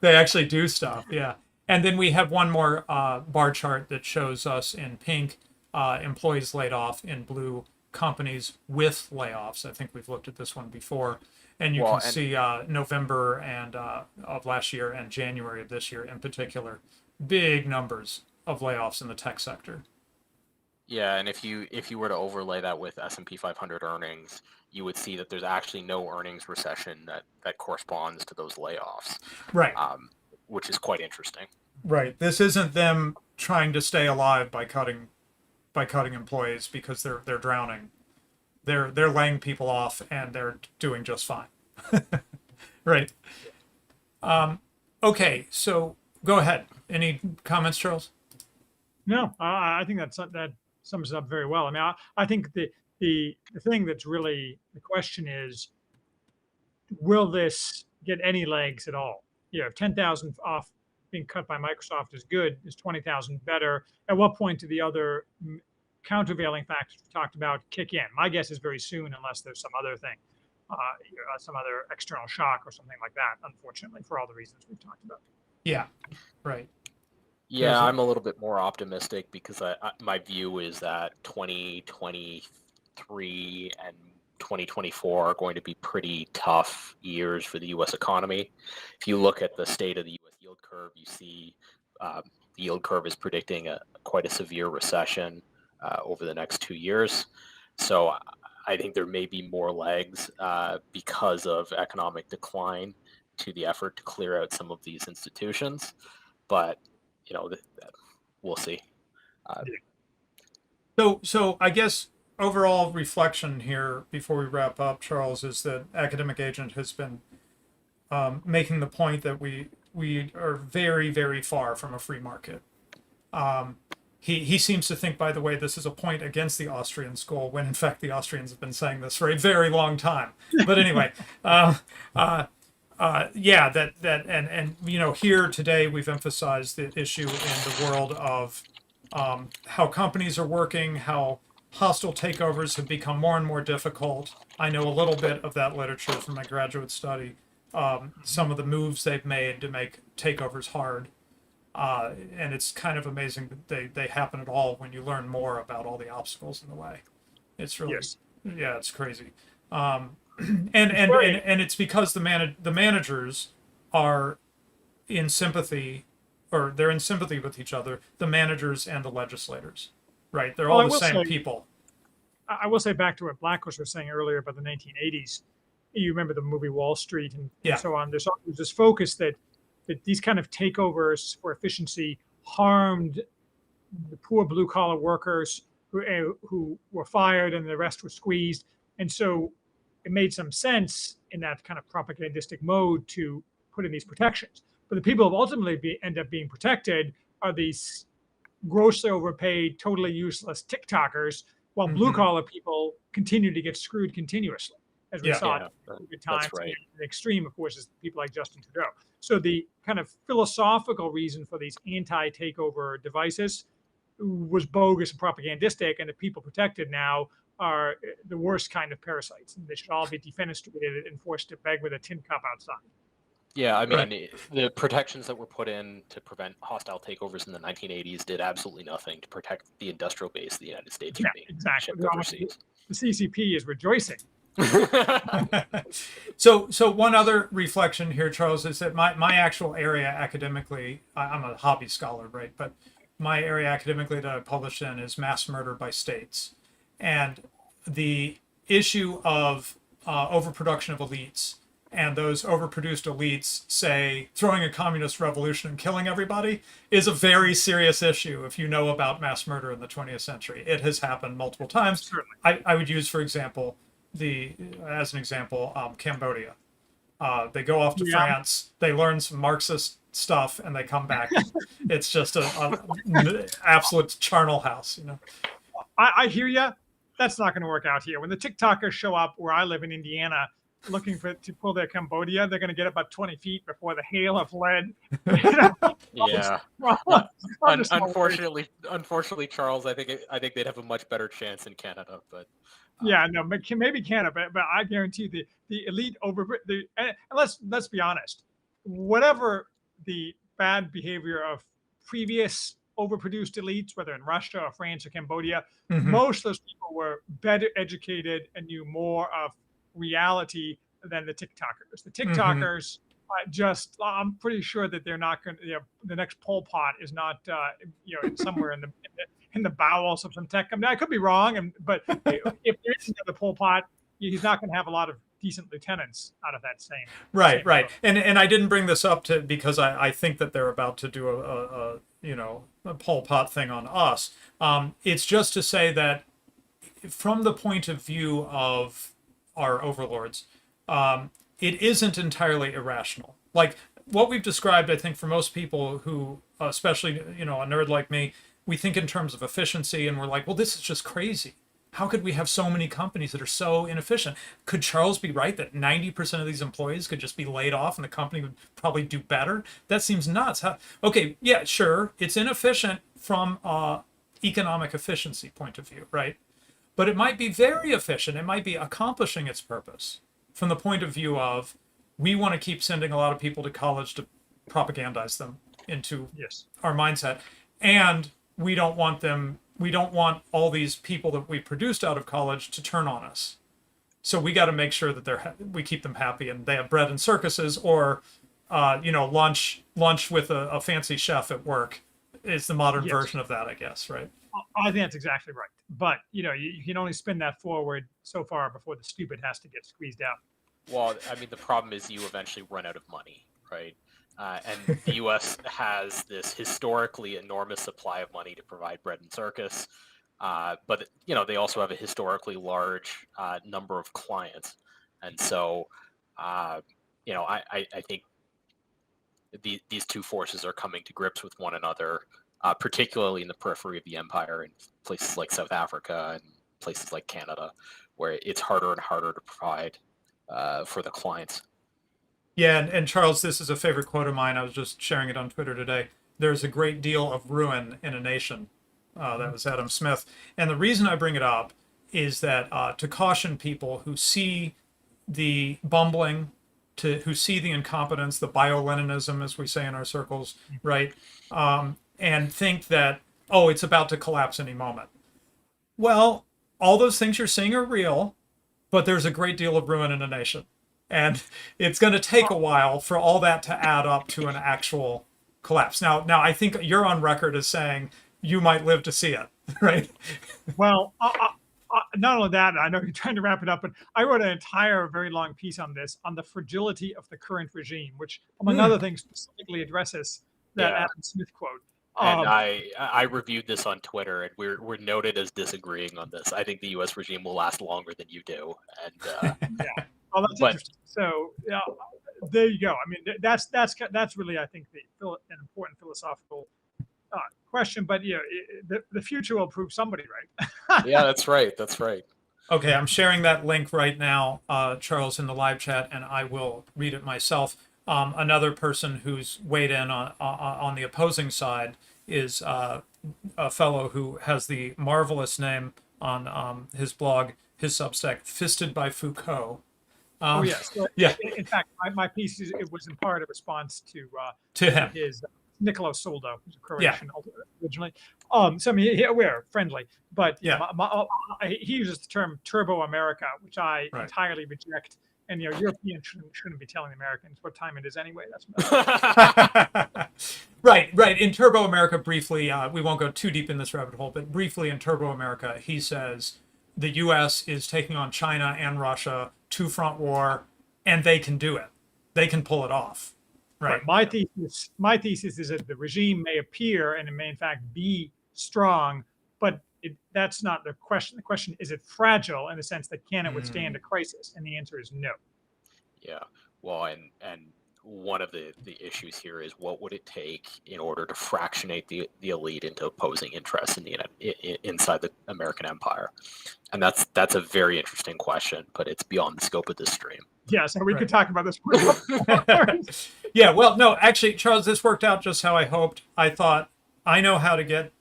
A: They actually do stuff, yeah. And then we have one more bar chart that shows us in pink employees laid off, in blue companies with layoffs. I think we've looked at this one before. And you can see November and of last year and January of this year in particular, big numbers of layoffs in the tech sector.
C: Yeah, and if you were to overlay that with S&P 500 earnings, you would see that there's actually no earnings recession that corresponds to those layoffs.
A: Right.
C: Which is quite interesting.
A: Right. This isn't them trying to stay alive by cutting employees because they're drowning. They're laying people off and they're doing just fine. Right. Okay, so go ahead. Any comments, Charles?
B: No, I think that sums it up very well. I mean, I think the thing that's really the question is, will this get any legs at all? If 10,000 off being cut by Microsoft is good, is 20,000 better? At what point do the other countervailing factors we talked about kick in? My guess is very soon, unless there's some other thing, some other external shock or something like that, unfortunately, for all the reasons we've talked about.
A: Yeah, right.
C: Yeah, I'm a little bit more optimistic because my view is that 2023 and 2024 are going to be pretty tough years for the U.S. economy. If you look at the state of the U.S. yield curve, you see the yield curve is predicting quite a severe recession over the next 2 years. So I think there may be more legs because of economic decline to the effort to clear out some of these institutions. But we'll see.
A: So I guess overall reflection here before we wrap up, Charles, is that Academic Agent has been making the point that we are very, very far from a free market. He seems to think, by the way, this is a point against the Austrian school, when in fact the Austrians have been saying this for a very long time. But anyway, here today we've emphasized the issue in the world of how companies are working, how hostile takeovers have become more and more difficult. I know a little bit of that literature from my graduate study. Some of the moves they've made to make takeovers hard. And it's kind of amazing that they happen at all when you learn more about all the obstacles in the way. It's really, yeah, it's crazy. And it's because the managers are in sympathy, or they're in sympathy with each other, the managers and the legislators, right? They're all the same people.
B: I will say, back to what Blackwell was saying earlier about the 1980s, you remember the movie Wall Street and so on. There's this focus that these kind of takeovers for efficiency harmed the poor blue collar workers who were fired and the rest were squeezed. And so it made some sense in that kind of propagandistic mode to put in these protections. But the people who ultimately end up being protected are these grossly overpaid, totally useless TikTokers, while blue collar people continue to get screwed continuously, as we saw at good times.
C: That's right.
B: The extreme, of course, is people like Justin Trudeau. So the kind of philosophical reason for these anti-takeover devices was bogus and propagandistic, and the people protected now are the worst kind of parasites, and they should all be defenestrated and forced to beg with a tin cup outside.
C: Yeah, I mean, the protections that were put in to prevent hostile takeovers in the 1980s did absolutely nothing to protect the industrial base of the United States from being shipped overseas.
B: The CCP is rejoicing.
A: So one other reflection here, Charles, is that my actual area academically, I'm a hobby scholar, right? But my area academically that I published in is mass murder by states. And the issue of overproduction of elites, and those overproduced elites, say, throwing a communist revolution and killing everybody, is a very serious issue if you know about mass murder in the 20th century. It has happened multiple times. I would use, for example, Cambodia. They go off to France, they learn some Marxist stuff, and they come back. It's just an absolute charnel house, you know.
B: I hear you. That's not going to work out here. When the TikTokers show up where I live in Indiana, looking to pull their Cambodia, they're going to get about 20 feet before the hail of lead.
C: Yeah. Unfortunately, Charles, I think they'd have a much better chance in Canada. But
B: yeah, no, maybe Canada, but I guarantee the elite and let's be honest, whatever the bad behavior of previous overproduced elites, whether in Russia or France or Cambodia, most of those people were better educated and knew more of reality than the TikTokers. The TikTokers I'm pretty sure that they're not going to, the next Pol Pot is not, somewhere in the bowels of some tech company. I could be wrong, but if there is another Pol Pot, he's not going to have a lot of decent lieutenants out of that same.
A: Right. And I didn't bring this up because I think that they're about to do a Pol Pot thing on us. It's just to say that from the point of view of our overlords, it isn't entirely irrational. Like what we've described, I think for most people who, especially, a nerd like me, we think in terms of efficiency and we're like, well, this is just crazy. How could we have so many companies that are so inefficient? Could Charles be right that 90% of these employees could just be laid off and the company would probably do better? That seems nuts. Okay, yeah, sure. It's inefficient from economic efficiency point of view, right? But it might be very efficient. It might be accomplishing its purpose from the point of view of we want to keep sending a lot of people to college to propagandize them into our mindset. And we don't want all these people that we produced out of college to turn on us. So we got to make sure that we keep them happy and they have bread and circuses or, lunch with a fancy chef at work is the modern version of that, I guess, right?
B: I think that's exactly right. But, you can only spin that forward so far before the stupid has to get squeezed out.
C: Well, I mean, the problem is you eventually run out of money, right? And the U.S. has this historically enormous supply of money to provide bread and circus. But, they also have a historically large number of clients. And so, I think these two forces are coming to grips with one another, particularly in the periphery of the empire in places like South Africa and places like Canada, where it's harder and harder to provide for the clients.
A: Yeah, and Charles, this is a favorite quote of mine. I was just sharing it on Twitter today. There's a great deal of ruin in a nation. That was Adam Smith. And the reason I bring it up is that to caution people who see the bumbling, who see the incompetence, the bio-Leninism, as we say in our circles, right? And think that, it's about to collapse any moment. Well, all those things you're seeing are real, but there's a great deal of ruin in a nation. And it's going to take a while for all that to add up to an actual collapse. Now, I think you're on record as saying you might live to see it, right?
B: Well, not only that, I know you're trying to wrap it up, but I wrote an entire very long piece on this, on the fragility of the current regime, which, among other things, specifically addresses that Adam Smith quote.
C: And I reviewed this on Twitter, and we're noted as disagreeing on this. I think the U.S. regime will last longer than you do, and
B: yeah. Oh, that's
C: but
B: interesting. So yeah, there you go. I mean, that's really, I think, an important philosophical question. But the future will prove somebody right.
C: yeah, that's right. That's right.
A: Okay, I'm sharing that link right now, Charles, in the live chat, and I will read it myself. Another person who's weighed in on the opposing side is a fellow who has the marvelous name on his blog, his Substack, Fisted by Foucault.
B: Oh yes,
A: yeah.
B: In fact, my piece it was in part a response to
A: him.
B: his Nicolas Soldo, who's a
A: Yeah.
B: Croatian originally. So I mean, we're friendly, but
A: Yeah.
B: he uses the term "Turbo America," which I
A: Right.
B: entirely reject. And Europeans shouldn't be telling Americans what time it is anyway.
A: Right. In Turbo America, briefly, we won't go too deep in this rabbit hole, but briefly in Turbo America, he says the U.S. is taking on China and Russia, two-front war, and they can do it. They can pull it off. Right.
B: My thesis is that the regime may appear and it may in fact be strong, but that's not the question. The question is, it fragile in the sense that can it withstand a crisis? And the answer is no.
C: Yeah. Well, and one of the issues here is, what would it take in order to fractionate the elite into opposing interests inside the American empire? And that's a very interesting question, but it's beyond the scope of this stream.
B: Yeah, so we could talk about this.
A: Yeah, well, no, actually, Charles, this worked out just how I hoped. I thought, I know how to get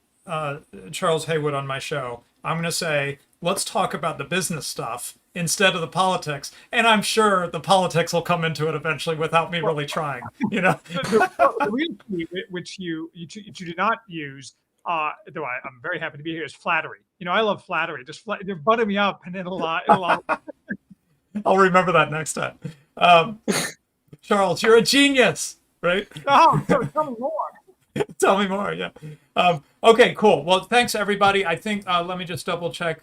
A: Charles Haywood on my show. I'm going to say, let's talk about the business stuff instead of the politics. And I'm sure the politics will come into it eventually without me really trying,
B: The real key, which you do not use, though I'm very happy to be here, is flattery. I love flattery. Just butter me up and it'll
A: I'll remember that next time. Charles, you're a genius, right?
B: Oh, tell me more.
A: Tell me more, yeah. Okay, cool. Well, thanks, everybody. I think, let me just double check.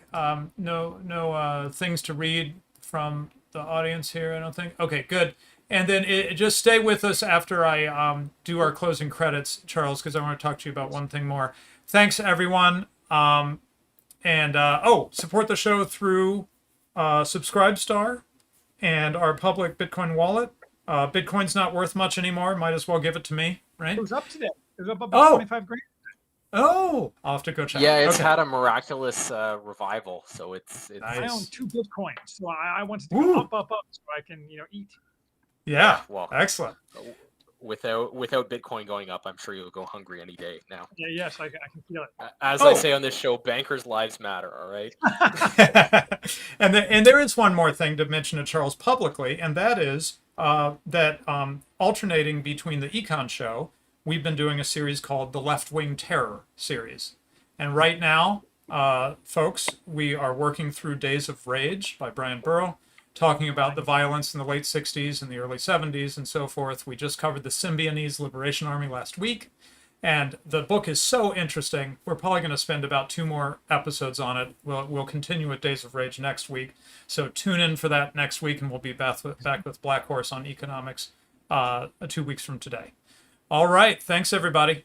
A: No things to read from the audience here, I don't think. Okay, good. And then just stay with us after I do our closing credits, Charles, because I want to talk to you about one thing more. Thanks, everyone. Support the show through Subscribestar and our public Bitcoin wallet. Bitcoin's not worth much anymore. Might as well give it to me, right?
B: It was up today. It was up about 25 grand.
A: Oh, I'll have to go check.
C: Yeah, it's had a miraculous revival. So it's
B: I own 2 Bitcoins, so I wanted to go up, so I can eat.
A: Yeah.
C: Well,
A: excellent.
C: Without Bitcoin going up, I'm sure you'll go hungry any day now.
B: Yeah, yes, I can feel it.
C: As I say on this show, bankers' lives matter. All right.
A: And there is one more thing to mention to Charles publicly, and that is that alternating between the Econ Show, we've been doing a series called the Left Wing Terror series. And right now, folks, we are working through Days of Rage by Brian Burrow, talking about the violence in the late 60s and the early 70s and so forth. We just covered the Symbionese Liberation Army last week. And the book is so interesting. We're probably going to spend about 2 more episodes on it. We'll continue with Days of Rage next week. So tune in for that next week, and we'll be back with Black Horse on economics 2 weeks from today. All right. Thanks, everybody.